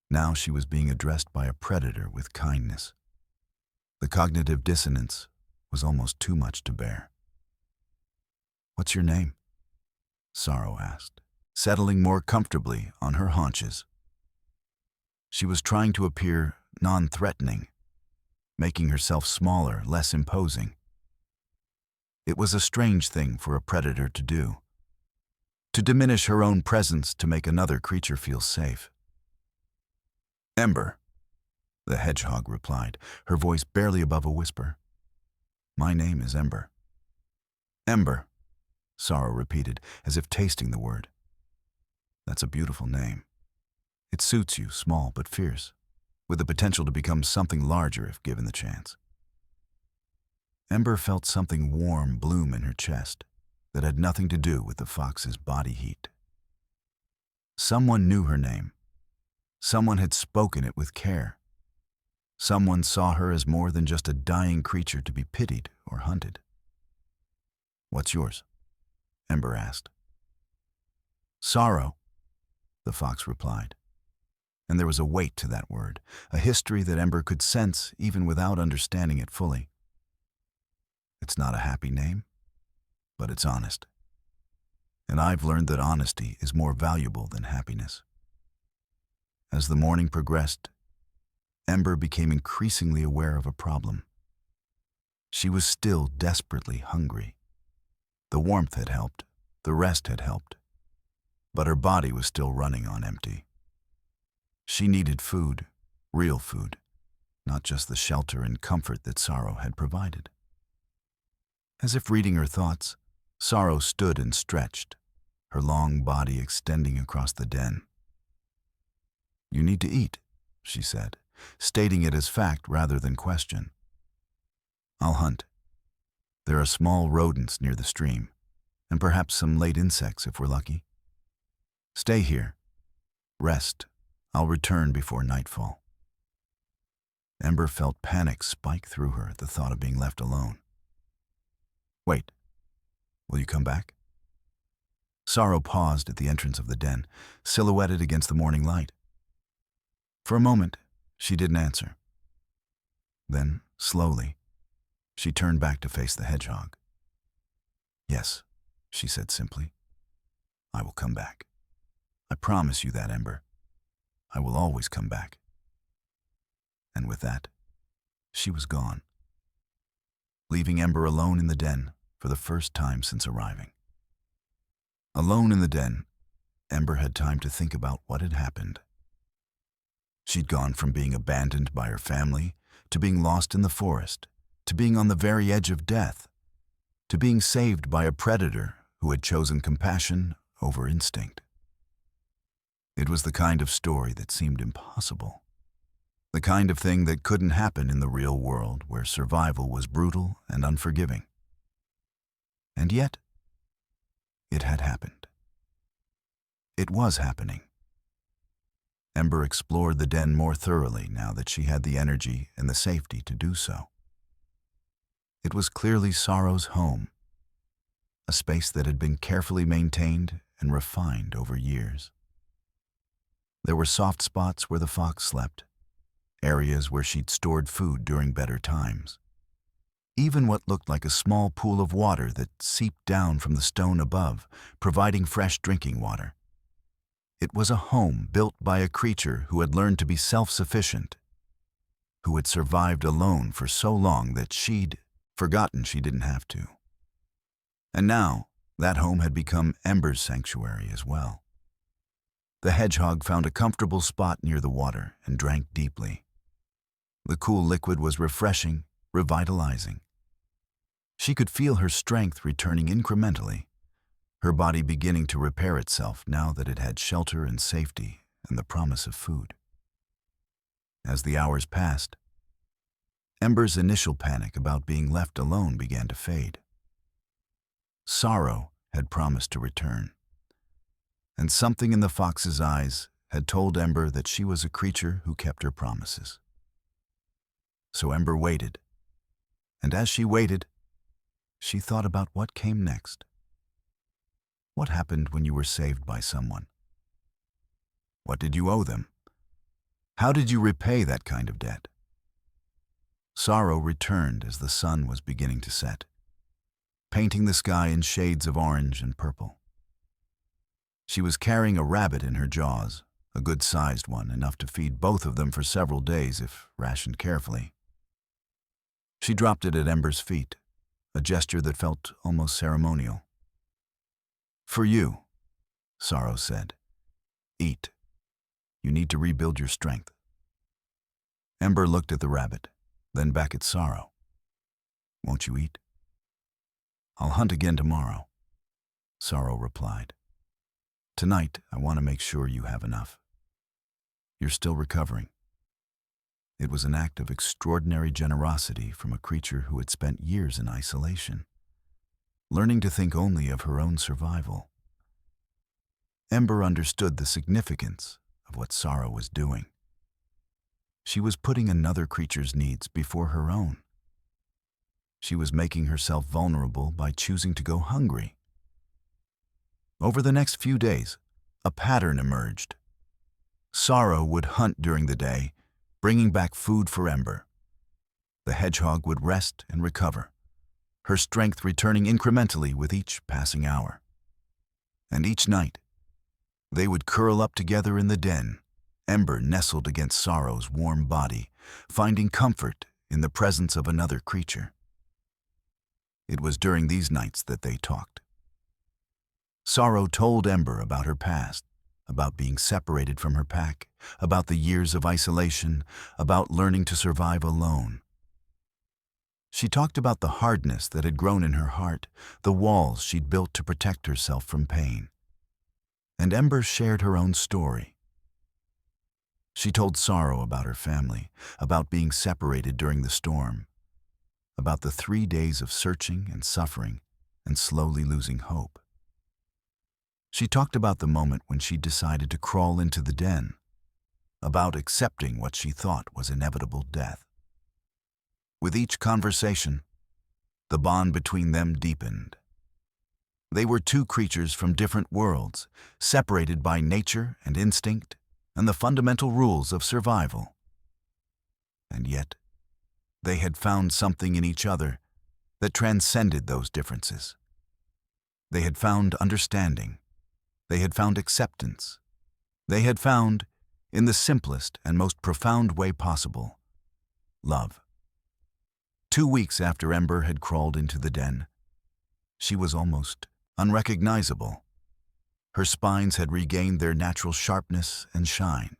Now she was being addressed by a predator with kindness. The cognitive dissonance was almost too much to bear. "What's your name?" Sorrow asked, settling more comfortably on her haunches. She was trying to appear non-threatening, making herself smaller, less imposing. It was a strange thing for a predator to do, to diminish her own presence to make another creature feel safe. "Ember," the hedgehog replied, her voice barely above a whisper. "My name is Ember." "Ember," Sorrow repeated, as if tasting the word. "That's a beautiful name. It suits you, small but fierce, with the potential to become something larger if given the chance." Ember felt something warm bloom in her chest that had nothing to do with the fox's body heat. Someone knew her name. Someone had spoken it with care. Someone saw her as more than just a dying creature to be pitied or hunted. "What's yours?" Ember asked. "Sorrow," the fox replied. And there was a weight to that word, a history that Ember could sense even without understanding it fully. "It's not a happy name, but it's honest. And I've learned that honesty is more valuable than happiness." As the morning progressed, Ember became increasingly aware of a problem. She was still desperately hungry. The warmth had helped, the rest had helped, but her body was still running on empty. She needed food, real food, not just the shelter and comfort that Sorrow had provided. As if reading her thoughts, Sorrow stood and stretched, her long body extending across the den. "You need to eat," she said, stating it as fact rather than question. "I'll hunt. There are small rodents near the stream, and perhaps some late insects if we're lucky. Stay here. Rest. I'll return before nightfall." Ember felt panic spike through her at the thought of being left alone. "Wait. Will you come back?" Sorrow paused at the entrance of the den, silhouetted against the morning light. For a moment, she didn't answer. Then, slowly, she turned back to face the hedgehog. "Yes," she said simply. "I will come back. I promise you that, Ember. I will always come back." And with that, she was gone, leaving Ember alone in the den for the first time since arriving. Alone in the den, Ember had time to think about what had happened. She'd gone from being abandoned by her family, to being lost in the forest, to being on the very edge of death, to being saved by a predator who had chosen compassion over instinct. It was the kind of story that seemed impossible. The kind of thing that couldn't happen in the real world where survival was brutal and unforgiving. And yet, it had happened. It was happening. Ember explored the den more thoroughly now that she had the energy and the safety to do so. It was clearly Sorrow's home, a space that had been carefully maintained and refined over years. There were soft spots where the fox slept, areas where she'd stored food during better times. Even what looked like a small pool of water that seeped down from the stone above, providing fresh drinking water. It was a home built by a creature who had learned to be self-sufficient, who had survived alone for so long that she'd forgotten she didn't have to. And now, that home had become Ember's sanctuary as well. The hedgehog found a comfortable spot near the water and drank deeply. The cool liquid was refreshing, revitalizing. She could feel her strength returning incrementally, her body beginning to repair itself now that it had shelter and safety and the promise of food. As the hours passed, Ember's initial panic about being left alone began to fade. Sorrow had promised to return, and something in the fox's eyes had told Ember that she was a creature who kept her promises. So Ember waited, and as she waited, she thought about what came next. What happened when you were saved by someone? What did you owe them? How did you repay that kind of debt? Sorrow returned as the sun was beginning to set, painting the sky in shades of orange and purple. She was carrying a rabbit in her jaws, a good-sized one, enough to feed both of them for several days if rationed carefully. She dropped it at Ember's feet, a gesture that felt almost ceremonial. "For you," Sorrow said. "Eat. You need to rebuild your strength." Ember looked at the rabbit, then back at Sorrow. "Won't you eat?" "I'll hunt again tomorrow," Sorrow replied. "Tonight, I want to make sure you have enough. You're still recovering." It was an act of extraordinary generosity from a creature who had spent years in isolation, learning to think only of her own survival. Ember understood the significance of what Sorrow was doing. She was putting another creature's needs before her own. She was making herself vulnerable by choosing to go hungry. Over the next few days, a pattern emerged. Sorrow would hunt during the day, bringing back food for Ember. The hedgehog would rest and recover, her strength returning incrementally with each passing hour. And each night, they would curl up together in the den, Ember nestled against Sorrow's warm body, finding comfort in the presence of another creature. It was during these nights that they talked. Sorrow told Ember about her past, about being separated from her pack, about the years of isolation, about learning to survive alone. She talked about the hardness that had grown in her heart, the walls she'd built to protect herself from pain. And Ember shared her own story. She told Sorrow about her family, about being separated during the storm, about the 3 days of searching and suffering and slowly losing hope. She talked about the moment when she decided to crawl into the den, about accepting what she thought was inevitable death. With each conversation, the bond between them deepened. They were two creatures from different worlds, separated by nature and instinct and the fundamental rules of survival. And yet, they had found something in each other that transcended those differences. They had found understanding. They had found acceptance. They had found, in the simplest and most profound way possible, love. 2 weeks after Ember had crawled into the den, she was almost unrecognizable. Her spines had regained their natural sharpness and shine.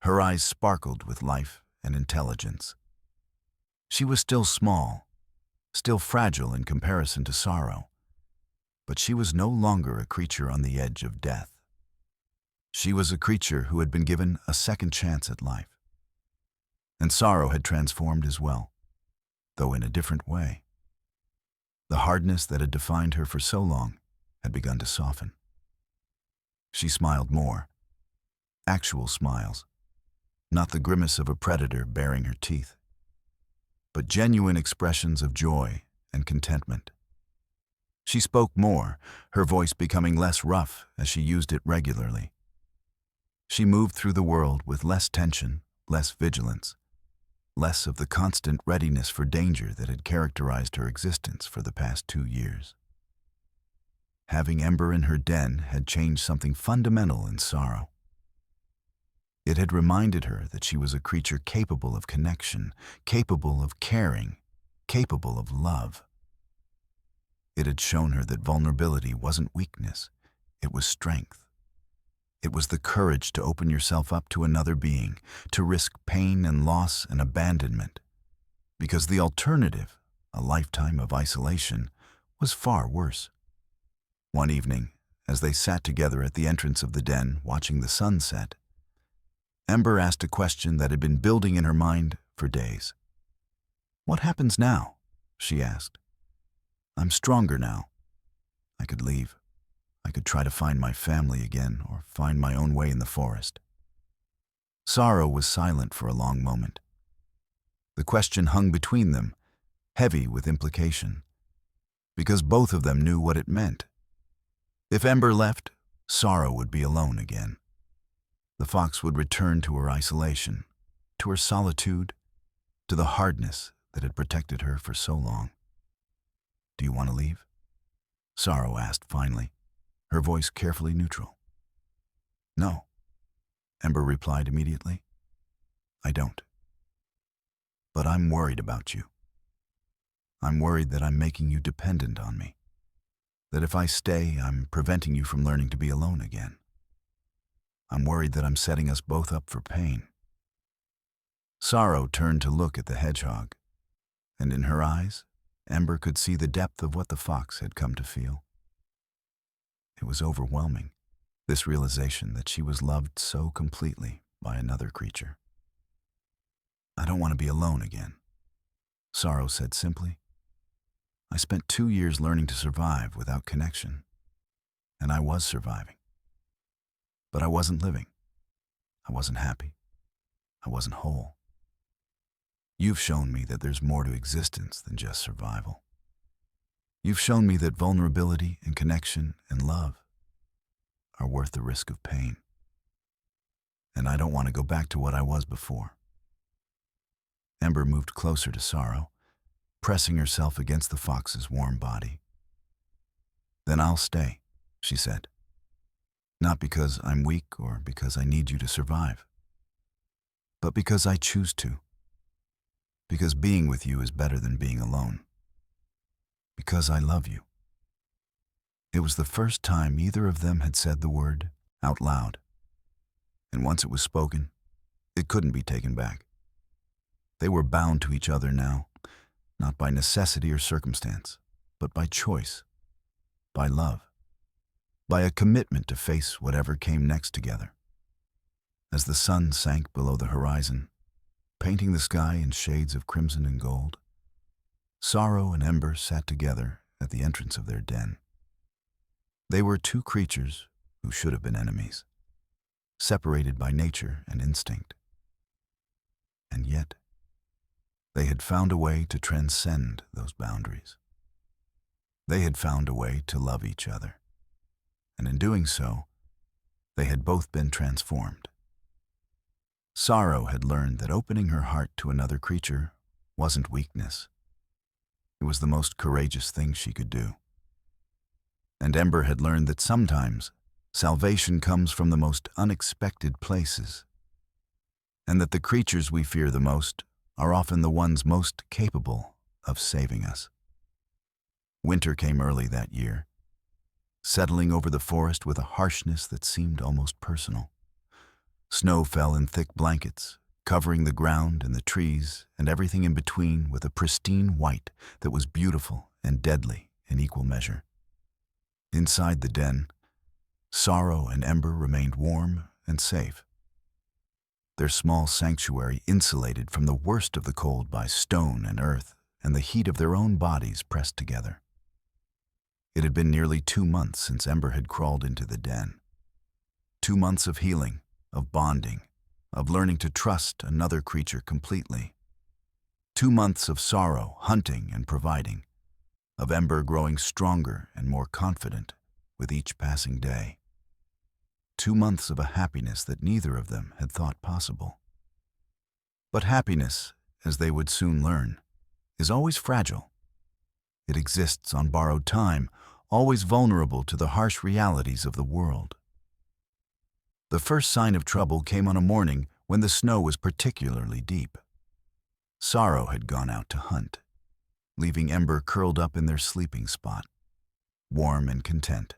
Her eyes sparkled with life and intelligence. She was still small, still fragile in comparison to Sorrow, but she was no longer a creature on the edge of death. She was a creature who had been given a second chance at life. And Sorrow had transformed as well, though in a different way. The hardness that had defined her for so long had begun to soften. She smiled more, actual smiles, not the grimace of a predator baring her teeth, but genuine expressions of joy and contentment. She spoke more, her voice becoming less rough as she used it regularly. She moved through the world with less tension, less vigilance, less of the constant readiness for danger that had characterized her existence for the past 2 years. Having Ember in her den had changed something fundamental in Sorrow. It had reminded her that she was a creature capable of connection, capable of caring, capable of love. It had shown her that vulnerability wasn't weakness, it was strength. It was the courage to open yourself up to another being, to risk pain and loss and abandonment. Because the alternative, a lifetime of isolation, was far worse. One evening, as they sat together at the entrance of the den watching the sun set, Ember asked a question that had been building in her mind for days. "What happens now?" she asked. "I'm stronger now. I could leave. I could try to find my family again or find my own way in the forest." Sorrow was silent for a long moment. The question hung between them, heavy with implication, because both of them knew what it meant. If Ember left, Sorrow would be alone again. The fox would return to her isolation, to her solitude, to the hardness that had protected her for so long. "Do you want to leave?" Sorrow asked finally, her voice carefully neutral. "No," Ember replied immediately. "I don't. But I'm worried about you. I'm worried that I'm making you dependent on me. That if I stay, I'm preventing you from learning to be alone again. I'm worried that I'm setting us both up for pain." Sorrow turned to look at the hedgehog, and in her eyes, Ember could see the depth of what the fox had come to feel. It was overwhelming, this realization that she was loved so completely by another creature. I don't want to be alone again, Sorrow said simply. I spent 2 years learning to survive without connection, and I was surviving. But I wasn't living. I wasn't happy. I wasn't whole. You've shown me that there's more to existence than just survival. You've shown me that vulnerability and connection and love are worth the risk of pain. And I don't want to go back to what I was before. Ember moved closer to Sorrow, pressing herself against the fox's warm body. Then I'll stay, she said. Not because I'm weak or because I need you to survive, but because I choose to. Because being with you is better than being alone. Because I love you. It was the first time either of them had said the word out loud. And once it was spoken, it couldn't be taken back. They were bound to each other now, not by necessity or circumstance, but by choice, by love, by a commitment to face whatever came next together. As the sun sank below the horizon, painting the sky in shades of crimson and gold, Sorrow and Ember sat together at the entrance of their den. They were two creatures who should have been enemies, separated by nature and instinct. And yet, they had found a way to transcend those boundaries. They had found a way to love each other, and in doing so, they had both been transformed. Sorrow had learned that opening her heart to another creature wasn't weakness. It was the most courageous thing she could do. And Ember had learned that sometimes salvation comes from the most unexpected places, and that the creatures we fear the most are often the ones most capable of saving us. Winter came early that year, settling over the forest with a harshness that seemed almost personal. Snow fell in thick blankets, covering the ground and the trees and everything in between with a pristine white that was beautiful and deadly in equal measure. Inside the den, Sorrow and Ember remained warm and safe, their small sanctuary insulated from the worst of the cold by stone and earth and the heat of their own bodies pressed together. It had been nearly 2 months since Ember had crawled into the den. 2 months of healing, of bonding, of learning to trust another creature completely. 2 months of Sorrow hunting and providing, of Ember growing stronger and more confident with each passing day. 2 months of a happiness that neither of them had thought possible. But happiness, as they would soon learn, is always fragile. It exists on borrowed time, always vulnerable to the harsh realities of the world. The first sign of trouble came on a morning when the snow was particularly deep. Sorrow had gone out to hunt, leaving Ember curled up in their sleeping spot, warm and content.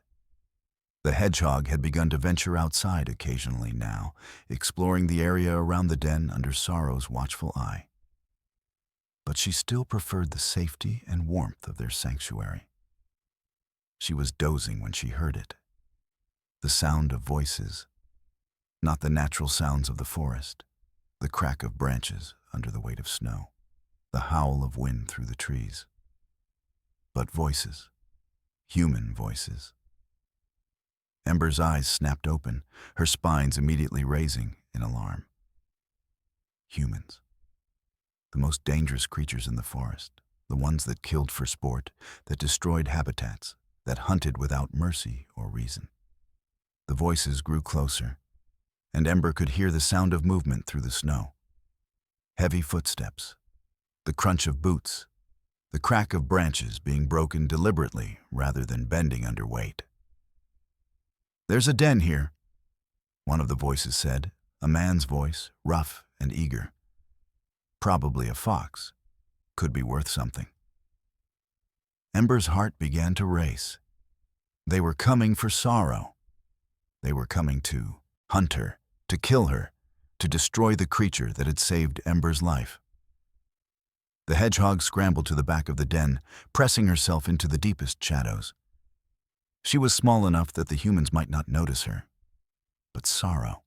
The Hedgehog had begun to venture outside occasionally now, exploring the area around the den under Sorrow's watchful eye. But she still preferred the safety and warmth of their sanctuary. She was dozing when she heard it. The sound of voices, not the natural sounds of the forest, the crack of branches under the weight of snow, the howl of wind through the trees. But voices, human voices. Ember's eyes snapped open, her spines immediately raising in alarm. Humans. The most dangerous creatures in the forest, the ones that killed for sport, that destroyed habitats, that hunted without mercy or reason. The voices grew closer, and Ember could hear the sound of movement through the snow. Heavy footsteps, the crunch of boots, the crack of branches being broken deliberately rather than bending under weight. "There's a den here," one of the voices said, a man's voice, rough and eager. Probably a fox. Could be worth something. Ember's heart began to race. They were coming for Sorrow. They were coming to hunt her, to kill her, to destroy the creature that had saved Ember's life. The Hedgehog scrambled to the back of the den, pressing herself into the deepest shadows. She was small enough that the humans might not notice her. But Sorrow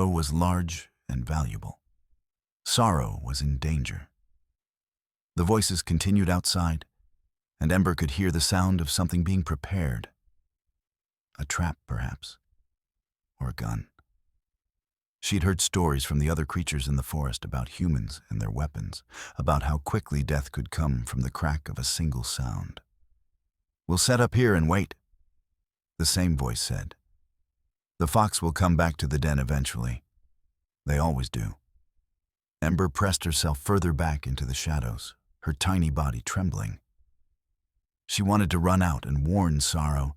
was large and valuable. Sorrow was in danger. The voices continued outside, and Ember could hear the sound of something being prepared. A trap, perhaps, or a gun. She'd heard stories from the other creatures in the forest about humans and their weapons, about how quickly death could come from the crack of a single sound. "We'll set up here and wait," the same voice said. "The fox will come back to the den eventually. They always do." Ember pressed herself further back into the shadows, her tiny body trembling. She wanted to run out and warn Sorrow,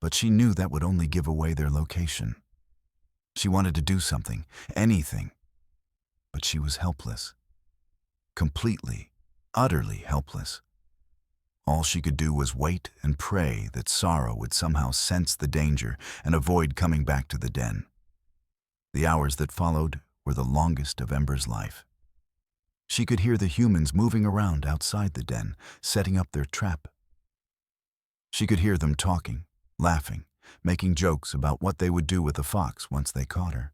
but she knew that would only give away their location. She wanted to do something, anything, but she was helpless. Completely, utterly helpless. All she could do was wait and pray that Sorrow would somehow sense the danger and avoid coming back to the den. The hours that followed were the longest of Ember's life. She could hear the humans moving around outside the den, setting up their trap. She could hear them talking, laughing, making jokes about what they would do with the fox once they caught her.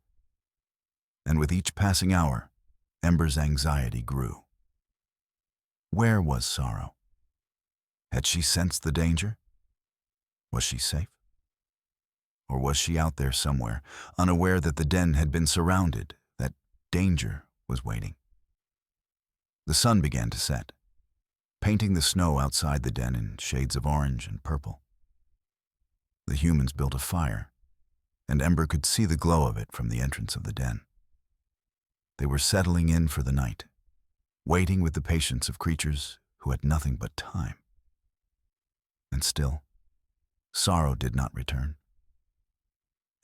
And with each passing hour, Ember's anxiety grew. Where was Sorrow? Had she sensed the danger? Was she safe? Or was she out there somewhere, unaware that the den had been surrounded, that danger was waiting? The sun began to set, painting the snow outside the den in shades of orange and purple. The humans built a fire, and Ember could see the glow of it from the entrance of the den. They were settling in for the night, waiting with the patience of creatures who had nothing but time. And still, Sorrow did not return.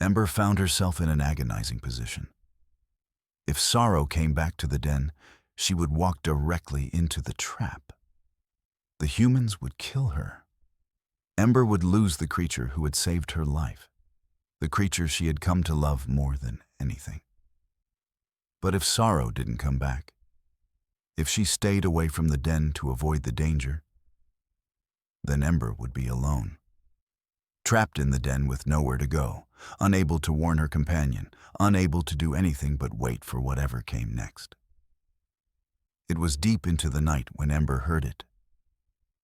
Ember found herself in an agonizing position. If Sorrow came back to the den, she would walk directly into the trap. The humans would kill her. Ember would lose the creature who had saved her life, the creature she had come to love more than anything. But if Sorrow didn't come back, if she stayed away from the den to avoid the danger, then Ember would be alone, trapped in the den with nowhere to go, unable to warn her companion, unable to do anything but wait for whatever came next. It was deep into the night when Ember heard it,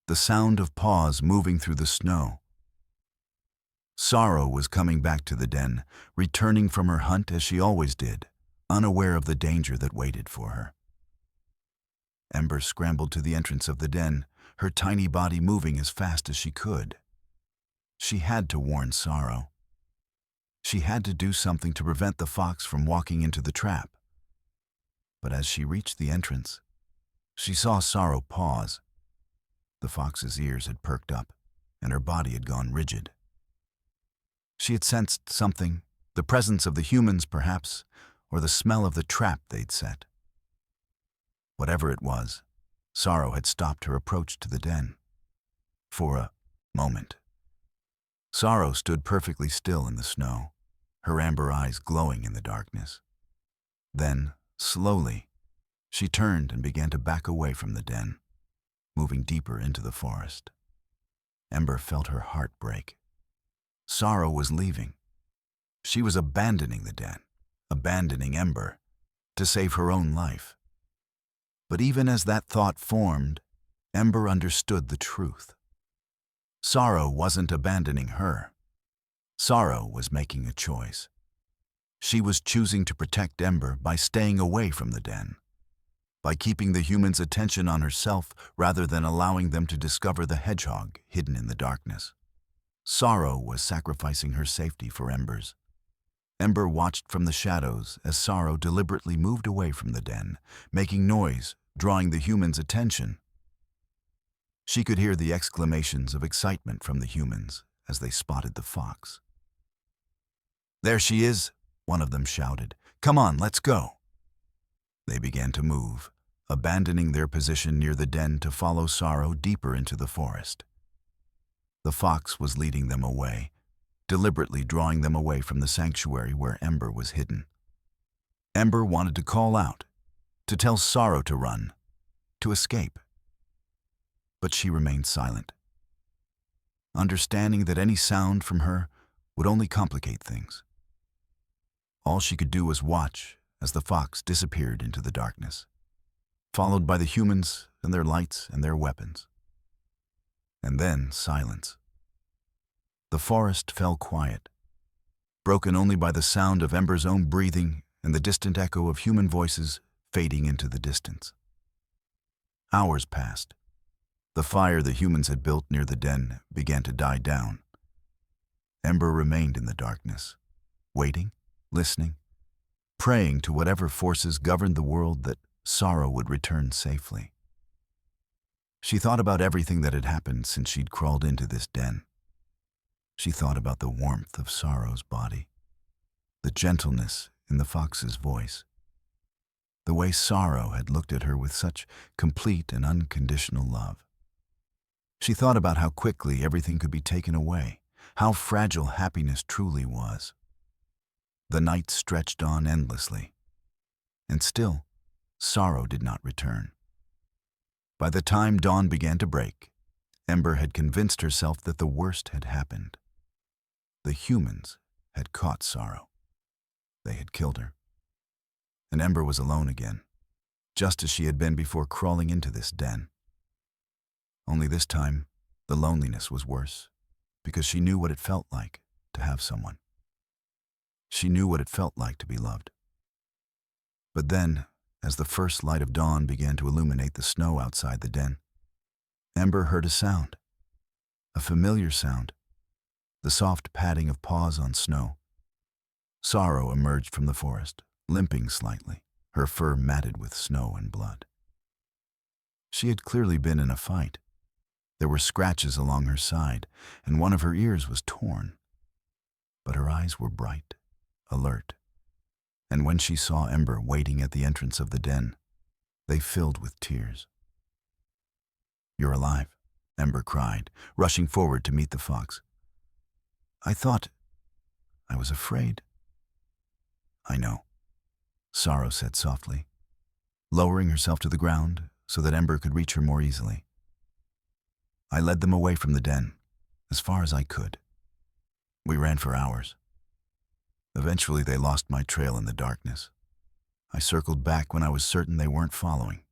the sound of paws moving through the snow. Sorrow was coming back to the den, returning from her hunt as she always did, unaware of the danger that waited for her. Ember scrambled to the entrance of the den, her tiny body moving as fast as she could. She had to warn Sorrow. She had to do something to prevent the fox from walking into the trap. But as she reached the entrance, she saw Sorrow pause. The fox's ears had perked up, and her body had gone rigid. She had sensed something, the presence of the humans perhaps, or the smell of the trap they'd set. Whatever it was, Sorrow had stopped her approach to the den. For a moment, Sorrow stood perfectly still in the snow, her amber eyes glowing in the darkness. Then, slowly, she turned and began to back away from the den, moving deeper into the forest. Ember felt her heart break. Sorrow was leaving. She was abandoning the den, abandoning Ember, to save her own life. But even as that thought formed, Ember understood the truth. Sorrow wasn't abandoning her. Sorrow was making a choice. She was choosing to protect Ember by staying away from the den, by keeping the humans' attention on herself rather than allowing them to discover the hedgehog hidden in the darkness. Sorrow was sacrificing her safety for Ember's. Ember watched from the shadows as Sorrow deliberately moved away from the den, making noise, drawing the humans' attention. She could hear the exclamations of excitement from the humans as they spotted the fox. "There she is," one of them shouted. "Come on, let's go." They began to move, abandoning their position near the den to follow Sorrow deeper into the forest. The fox was leading them away, deliberately drawing them away from the sanctuary where Ember was hidden. Ember wanted to call out, to tell Sorrow to run, to escape. But she remained silent, understanding that any sound from her would only complicate things. All she could do was watch as the fox disappeared into the darkness, followed by the humans and their lights and their weapons. And then silence. The forest fell quiet, broken only by the sound of Ember's own breathing and the distant echo of human voices fading into the distance. Hours passed. The fire the humans had built near the den began to die down. Ember remained in the darkness, waiting, listening, praying to whatever forces governed the world that Sorrow would return safely. She thought about everything that had happened since she'd crawled into this den. She thought about the warmth of Sorrow's body, the gentleness in the fox's voice, the way Sorrow had looked at her with such complete and unconditional love. She thought about how quickly everything could be taken away, how fragile happiness truly was. The night stretched on endlessly, and still, Sorrow did not return. By the time dawn began to break, Ember had convinced herself that the worst had happened. The humans had caught Sorrow. They had killed her. And Ember was alone again, just as she had been before crawling into this den. Only this time, the loneliness was worse, because she knew what it felt like to have someone. She knew what it felt like to be loved. But then, as the first light of dawn began to illuminate the snow outside the den, Ember heard a sound, a familiar sound, the soft padding of paws on snow. Sorrow emerged from the forest, limping slightly, her fur matted with snow and blood. She had clearly been in a fight. There were scratches along her side, and one of her ears was torn. But her eyes were bright, alert, and when she saw Ember waiting at the entrance of the den, they filled with tears. "You're alive," Ember cried, rushing forward to meet the fox. I was afraid." "I know," Sorrow said softly, lowering herself to the ground so that Ember could reach her more easily. "I led them away from the den, as far as I could. We ran for hours. Eventually they lost my trail in the darkness. I circled back when I was certain they weren't following."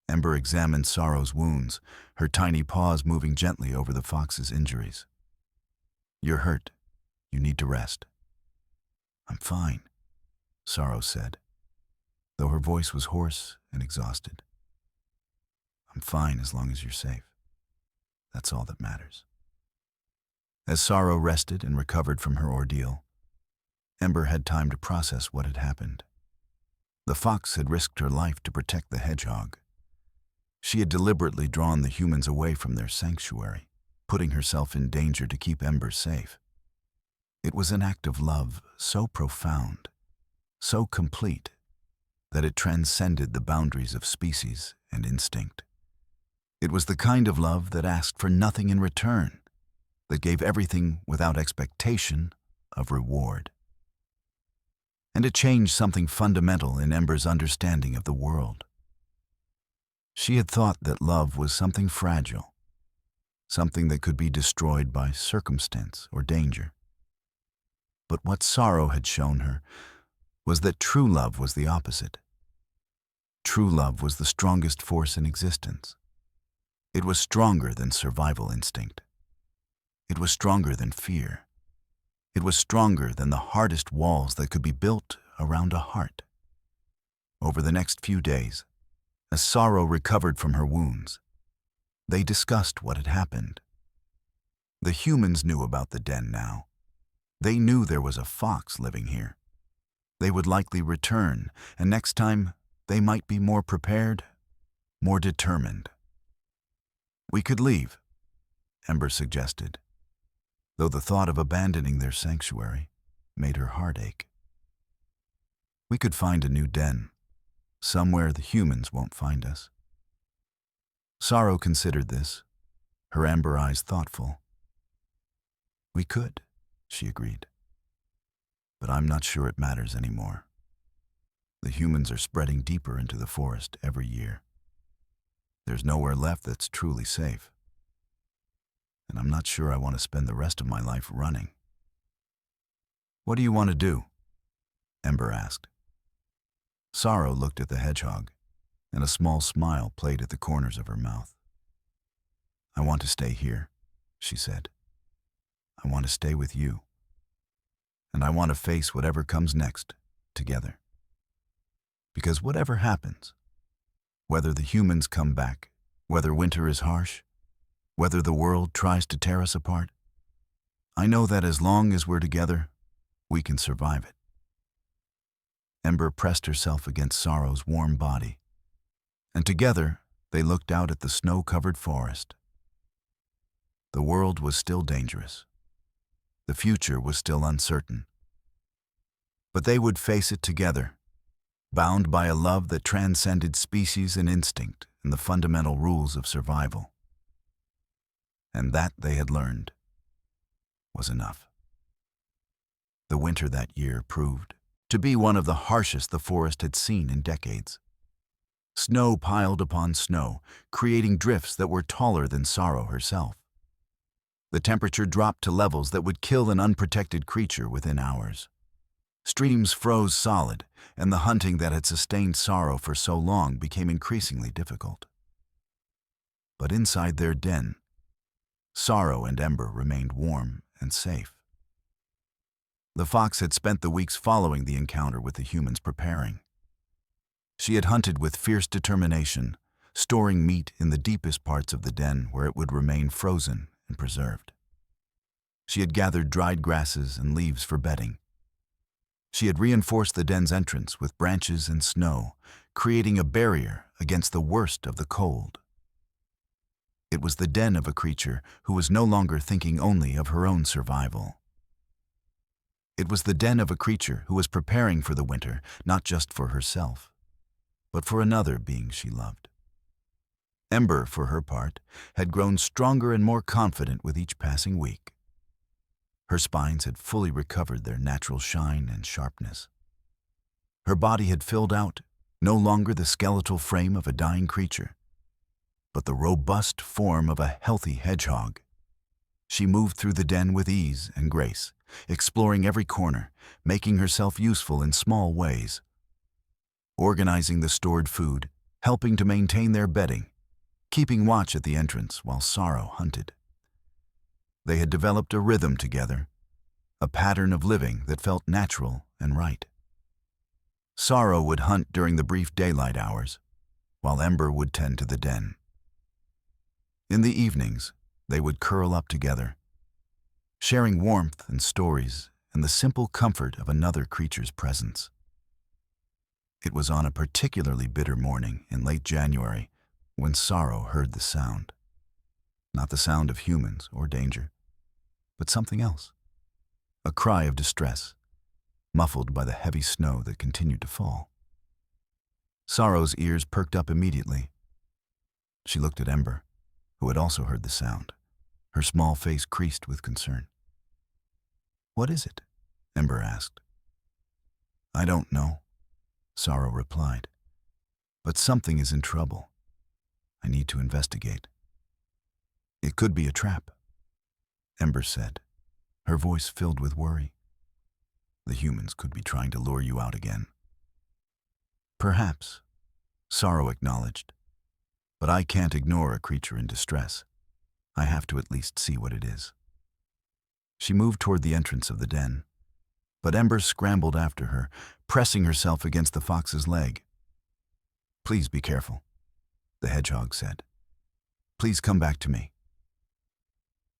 Ember examined Sorrow's wounds, her tiny paws moving gently over the fox's injuries. "You're hurt. You need to rest." "I'm fine," Sorrow said, though her voice was hoarse and exhausted. "I'm fine as long as you're safe. That's all that matters." As Sorrow rested and recovered from her ordeal, Ember had time to process what had happened. The fox had risked her life to protect the hedgehog. She had deliberately drawn the humans away from their sanctuary, putting herself in danger to keep Ember safe. It was an act of love so profound, so complete, that it transcended the boundaries of species and instinct. It was the kind of love that asked for nothing in return, that gave everything without expectation of reward. And it changed something fundamental in Ember's understanding of the world. She had thought that love was something fragile, something that could be destroyed by circumstance or danger. But what Sorrow had shown her was that true love was the opposite. True love was the strongest force in existence. It was stronger than survival instinct. It was stronger than fear. It was stronger than the hardest walls that could be built around a heart. Over the next few days, as Sorrow recovered from her wounds, they discussed what had happened. The humans knew about the den now. They knew there was a fox living here. They would likely return, and next time they might be more prepared, more determined. "We could leave," Ember suggested, though the thought of abandoning their sanctuary made her heart ache. "We could find a new den, somewhere the humans won't find us." Sorrow considered this, her amber eyes thoughtful. "We could," she agreed. "But I'm not sure it matters anymore. The humans are spreading deeper into the forest every year. There's nowhere left that's truly safe. And I'm not sure I want to spend the rest of my life running." "What do you want to do?" Ember asked. Sorrow looked at the hedgehog, and a small smile played at the corners of her mouth. "I want to stay here," she said. "I want to stay with you. And I want to face whatever comes next, together. Because whatever happens, whether the humans come back, whether winter is harsh, whether the world tries to tear us apart, I know that as long as we're together, we can survive it." Ember pressed herself against Sorrow's warm body, and together they looked out at the snow-covered forest. The world was still dangerous. The future was still uncertain. But they would face it together, bound by a love that transcended species and instinct and the fundamental rules of survival. And that, they had learned, was enough. The winter that year proved to be one of the harshest the forest had seen in decades. Snow piled upon snow, creating drifts that were taller than Sorrow herself. The temperature dropped to levels that would kill an unprotected creature within hours. Streams froze solid, and the hunting that had sustained Sorrow for so long became increasingly difficult. But inside their den, Sorrow and Ember remained warm and safe. The fox had spent the weeks following the encounter with the humans preparing. She had hunted with fierce determination, storing meat in the deepest parts of the den where it would remain frozen and preserved. She had gathered dried grasses and leaves for bedding. She had reinforced the den's entrance with branches and snow, creating a barrier against the worst of the cold. It was the den of a creature who was no longer thinking only of her own survival. It was the den of a creature who was preparing for the winter, not just for herself, but for another being she loved. Ember, for her part, had grown stronger and more confident with each passing week. Her spines had fully recovered their natural shine and sharpness. Her body had filled out, no longer the skeletal frame of a dying creature, but the robust form of a healthy hedgehog. She moved through the den with ease and grace, exploring every corner, making herself useful in small ways. Organizing the stored food, helping to maintain their bedding, keeping watch at the entrance while Sorrow hunted. They had developed a rhythm together, a pattern of living that felt natural and right. Sorrow would hunt during the brief daylight hours, while Ember would tend to the den. In the evenings, they would curl up together, sharing warmth and stories and the simple comfort of another creature's presence. It was on a particularly bitter morning in late January when Sorrow heard the sound. Not the sound of humans or danger, but something else. A cry of distress, muffled by the heavy snow that continued to fall. Sorrow's ears perked up immediately. She looked at Ember, who had also heard the sound, her small face creased with concern. "What is it?" Ember asked. "I don't know," Sorrow replied. "But something is in trouble. I need to investigate." "It could be a trap," Ember said, her voice filled with worry. "The humans could be trying to lure you out again." "Perhaps," Sorrow acknowledged. "But I can't ignore a creature in distress. I have to at least see what it is." She moved toward the entrance of the den, but Ember scrambled after her, pressing herself against the fox's leg. "Please be careful," the hedgehog said. "Please come back to me."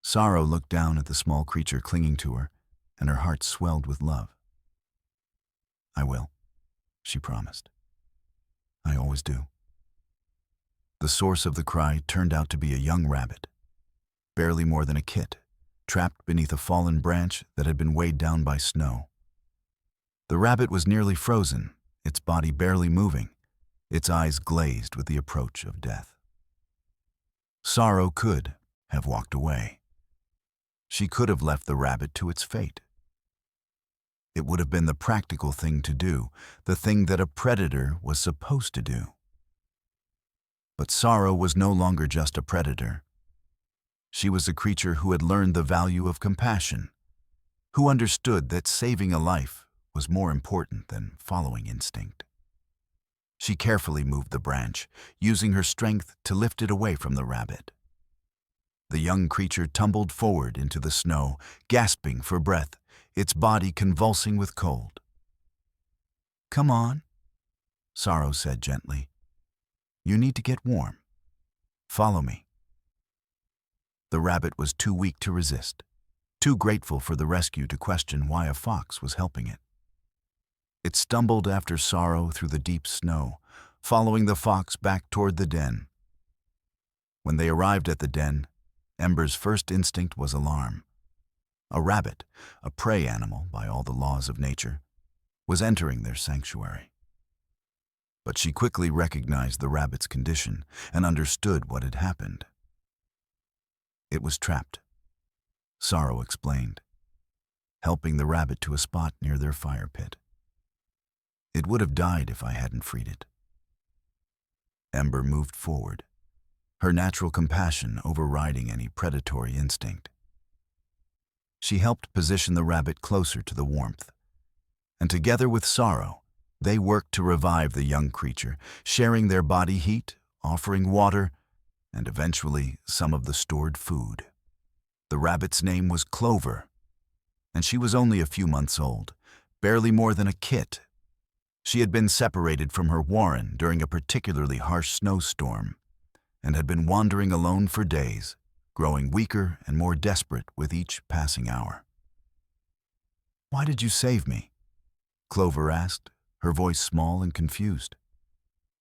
Sorrow looked down at the small creature clinging to her, and her heart swelled with love. "I will," she promised. "I always do." The source of the cry turned out to be a young rabbit, barely more than a kit, trapped beneath a fallen branch that had been weighed down by snow. The rabbit was nearly frozen, its body barely moving, its eyes glazed with the approach of death. Sorrow could have walked away. She could have left the rabbit to its fate. It would have been the practical thing to do, the thing that a predator was supposed to do. But Sorrow was no longer just a predator. She was a creature who had learned the value of compassion, who understood that saving a life was more important than following instinct. She carefully moved the branch, using her strength to lift it away from the rabbit. The young creature tumbled forward into the snow, gasping for breath, its body convulsing with cold. "Come on," Sorrow said gently. "You need to get warm. Follow me." The rabbit was too weak to resist, too grateful for the rescue to question why a fox was helping it. It stumbled after Sorrow through the deep snow, following the fox back toward the den. When they arrived at the den, Ember's first instinct was alarm. A rabbit, a prey animal by all the laws of nature, was entering their sanctuary. But she quickly recognized the rabbit's condition and understood what had happened. It was trapped, Sorrow explained, helping the rabbit to a spot near their fire pit. "It would have died if I hadn't freed it." Ember moved forward, her natural compassion overriding any predatory instinct. She helped position the rabbit closer to the warmth, and together with Sorrow, they worked to revive the young creature, sharing their body heat, offering water, and eventually some of the stored food. The rabbit's name was Clover, and she was only a few months old, barely more than a kit. She had been separated from her warren during a particularly harsh snowstorm and had been wandering alone for days, growing weaker and more desperate with each passing hour. "Why did you save me?" Clover asked, her voice small and confused.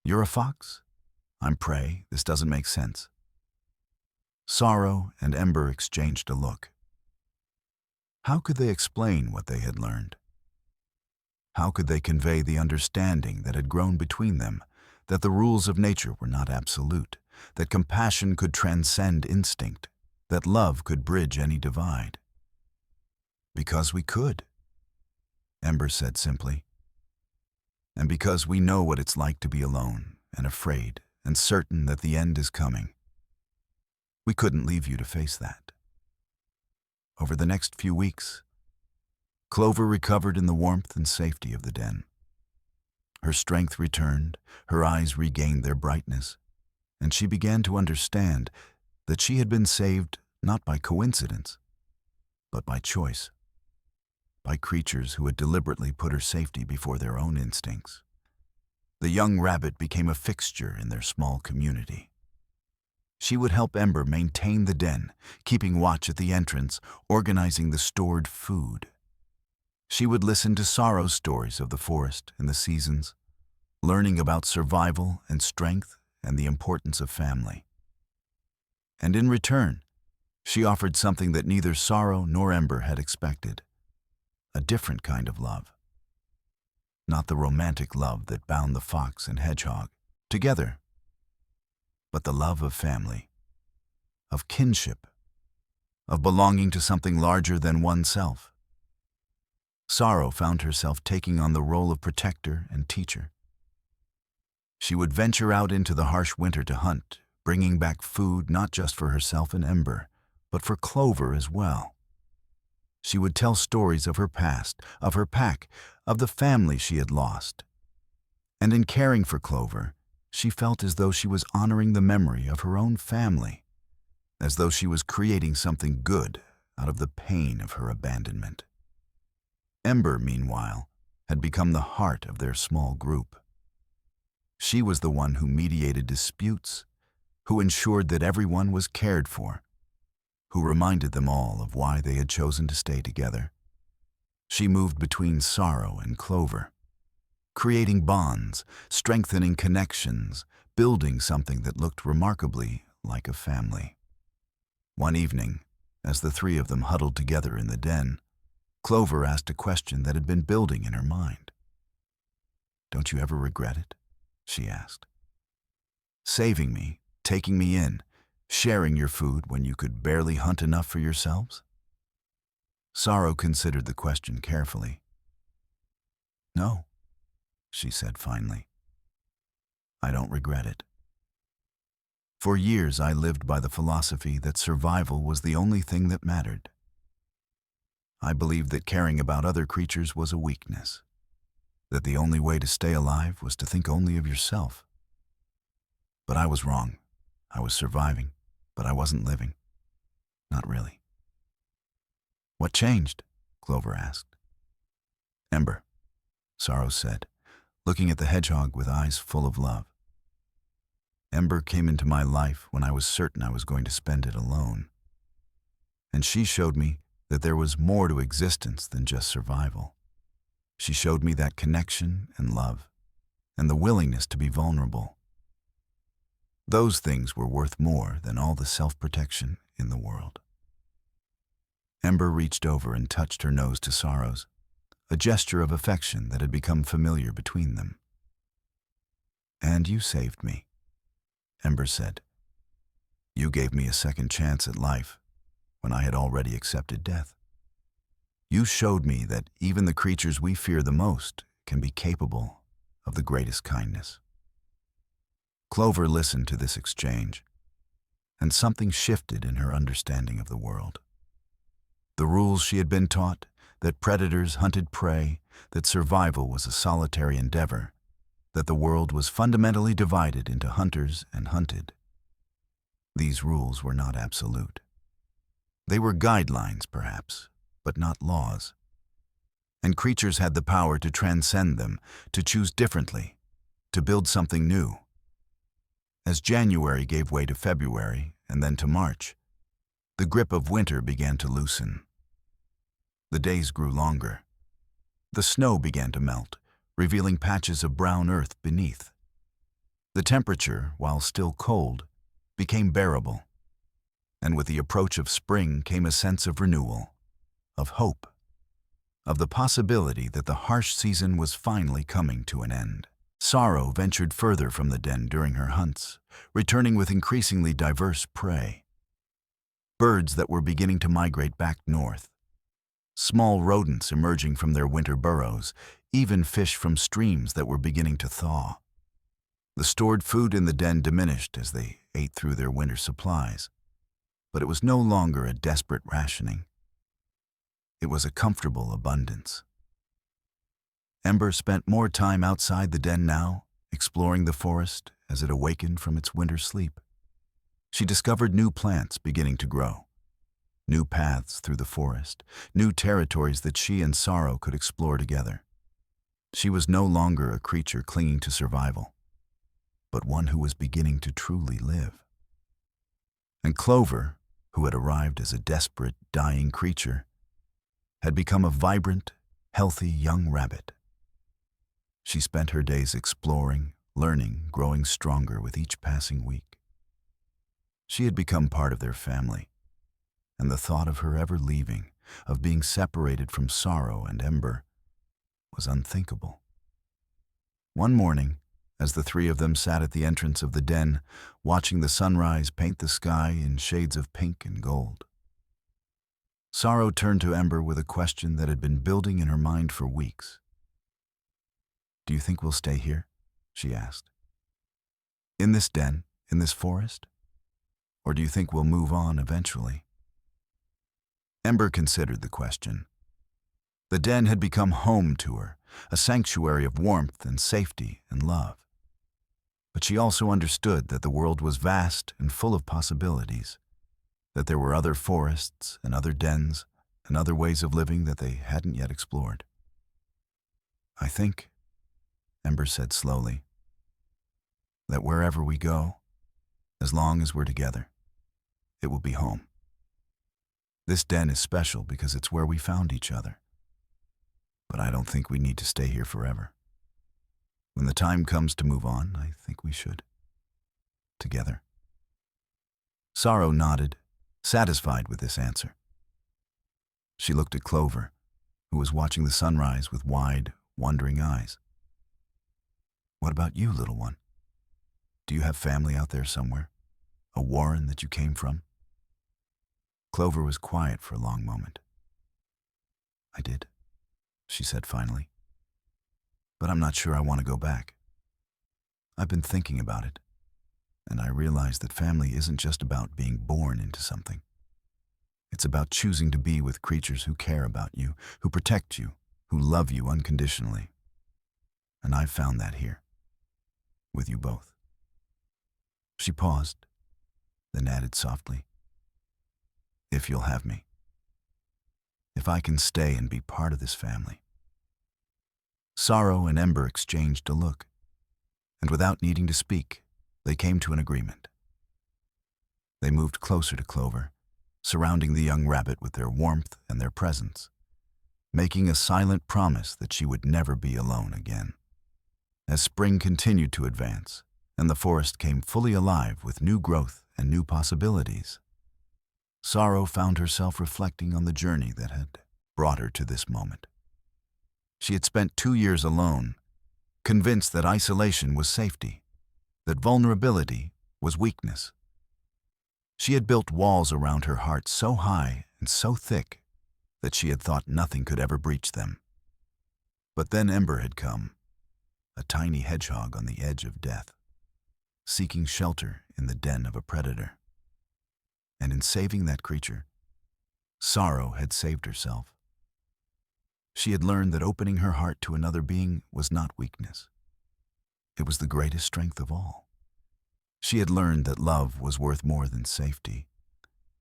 "You're a fox? I'm prey. This doesn't make sense." Sorrow and Ember exchanged a look. How could they explain what they had learned? How could they convey the understanding that had grown between them, that the rules of nature were not absolute, that compassion could transcend instinct, that love could bridge any divide? "Because we could," Ember said simply. "And because we know what it's like to be alone and afraid and certain that the end is coming. We couldn't leave you to face that." Over the next few weeks, Clover recovered in the warmth and safety of the den. Her strength returned, her eyes regained their brightness, and she began to understand that she had been saved not by coincidence, but by choice, by creatures who had deliberately put her safety before their own instincts. The young rabbit became a fixture in their small community. She would help Ember maintain the den, keeping watch at the entrance, organizing the stored food. She would listen to Sorrow's stories of the forest and the seasons, learning about survival and strength and the importance of family. And in return, she offered something that neither Sorrow nor Ember had expected: a different kind of love. Not the romantic love that bound the fox and hedgehog together, but the love of family, of kinship, of belonging to something larger than oneself. Sorrow found herself taking on the role of protector and teacher. She would venture out into the harsh winter to hunt, bringing back food not just for herself and Ember, but for Clover as well. She would tell stories of her past, of her pack, of the family she had lost. And in caring for Clover, she felt as though she was honoring the memory of her own family, as though she was creating something good out of the pain of her abandonment. Ember, meanwhile, had become the heart of their small group. She was the one who mediated disputes, who ensured that everyone was cared for, who reminded them all of why they had chosen to stay together. She moved between Sorrow and Clover, creating bonds, strengthening connections, building something that looked remarkably like a family. One evening, as the three of them huddled together in the den, Clover asked a question that had been building in her mind. "Don't you ever regret it?" she asked. "Saving me, taking me in, sharing your food when you could barely hunt enough for yourselves?" Sorrow considered the question carefully. "No," she said finally. "I don't regret it. For years I lived by the philosophy that survival was the only thing that mattered. I believed that caring about other creatures was a weakness, that the only way to stay alive was to think only of yourself. But I was wrong. I was surviving, but I wasn't living. Not really. What changed? Clover asked. Ember, Sorrow said, looking at the hedgehog with eyes full of love. Ember came into my life when I was certain I was going to spend it alone. And she showed me that there was more to existence than just survival. She showed me that connection and love, and the willingness to be vulnerable. Those things were worth more than all the self-protection in the world. Ember reached over and touched her nose to Sorrow's, a gesture of affection that had become familiar between them. "And you saved me," Ember said. "You gave me a second chance at life when I had already accepted death. You showed me that even the creatures we fear the most can be capable of the greatest kindness." Clover listened to this exchange, and something shifted in her understanding of the world. The rules she had been taught, that predators hunted prey, that survival was a solitary endeavor, that the world was fundamentally divided into hunters and hunted. These rules were not absolute. They were guidelines, perhaps, but not laws. And creatures had the power to transcend them, to choose differently, to build something new. As January gave way to February and then to March, the grip of winter began to loosen. The days grew longer. The snow began to melt, revealing patches of brown earth beneath. The temperature, while still cold, became bearable. And with the approach of spring came a sense of renewal, of hope, of the possibility that the harsh season was finally coming to an end. Sorrow ventured further from the den during her hunts, returning with increasingly diverse prey. Birds that were beginning to migrate back north, small rodents emerging from their winter burrows, even fish from streams that were beginning to thaw. The stored food in the den diminished as they ate through their winter supplies, but it was no longer a desperate rationing. It was a comfortable abundance. Ember spent more time outside the den now, exploring the forest as it awakened from its winter sleep. She discovered new plants beginning to grow, new paths through the forest, new territories that she and Sorrow could explore together. She was no longer a creature clinging to survival, but one who was beginning to truly live. And Clover, who had arrived as a desperate, dying creature, had become a vibrant, healthy young rabbit. She spent her days exploring, learning, growing stronger with each passing week. She had become part of their family, and the thought of her ever leaving, of being separated from Sorrow and Ember, was unthinkable. One morning, as the three of them sat at the entrance of the den, watching the sunrise paint the sky in shades of pink and gold, Sorrow turned to Ember with a question that had been building in her mind for weeks. "Do you think we'll stay here?" she asked. "In this den, in this forest? Or do you think we'll move on eventually?" Ember considered the question. The den had become home to her, a sanctuary of warmth and safety and love. But she also understood that the world was vast and full of possibilities, that there were other forests and other dens and other ways of living that they hadn't yet explored. "I think," Ember said slowly, "that wherever we go, as long as we're together, it will be home. This den is special because it's where we found each other. But I don't think we need to stay here forever. When the time comes to move on, I think we should. Together." Sorrow nodded, satisfied with this answer. She looked at Clover, who was watching the sunrise with wide, wondering eyes. "What about you, little one? Do you have family out there somewhere? A warren that you came from?" Clover was quiet for a long moment. "I did," she said finally. "But I'm not sure I want to go back. I've been thinking about it, and I realize that family isn't just about being born into something. It's about choosing to be with creatures who care about you, who protect you, who love you unconditionally. and I've found that here, with you both." She paused, then added softly, "If you'll have me. If I can stay and be part of this family." Sorrow and Ember exchanged a look, and without needing to speak, they came to an agreement. They moved closer to Clover, surrounding the young rabbit with their warmth and their presence, making a silent promise that she would never be alone again. As spring continued to advance, and the forest came fully alive with new growth and new possibilities, Sorrow found herself reflecting on the journey that had brought her to this moment. She had spent 2 years alone, convinced that isolation was safety, that vulnerability was weakness. She had built walls around her heart so high and so thick that she had thought nothing could ever breach them. But then Ember had come, a tiny hedgehog on the edge of death, seeking shelter in the den of a predator. And in saving that creature, Sorrow had saved herself. She had learned that opening her heart to another being was not weakness. It was the greatest strength of all. She had learned that love was worth more than safety,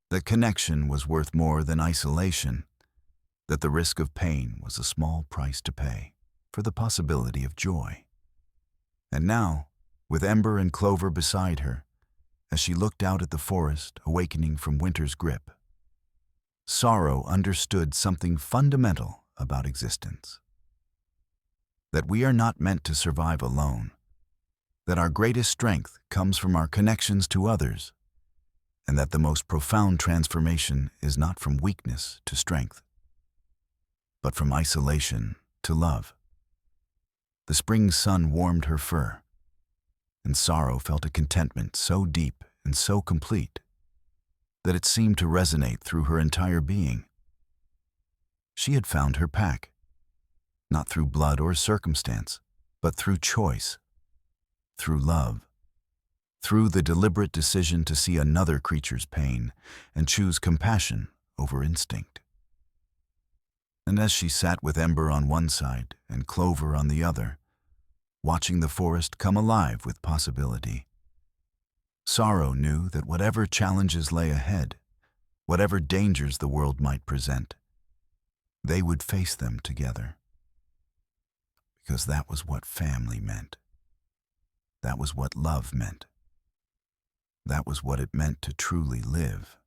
that connection was worth more than isolation, that the risk of pain was a small price to pay for the possibility of joy. And now, with Ember and Clover beside her, as she looked out at the forest awakening from winter's grip, Sorrow understood something fundamental about existence. That we are not meant to survive alone, that our greatest strength comes from our connections to others, and that the most profound transformation is not from weakness to strength, but from isolation to love. The spring sun warmed her fur, and Sorrow felt a contentment so deep and so complete that it seemed to resonate through her entire being. She had found her pack, not through blood or circumstance, but through choice, through love, through the deliberate decision to see another creature's pain and choose compassion over instinct. And as she sat with Ember on one side and Clover on the other, watching the forest come alive with possibility, Sorrow knew that whatever challenges lay ahead, whatever dangers the world might present, they would face them together. Because that was what family meant. That was what love meant. That was what it meant to truly live.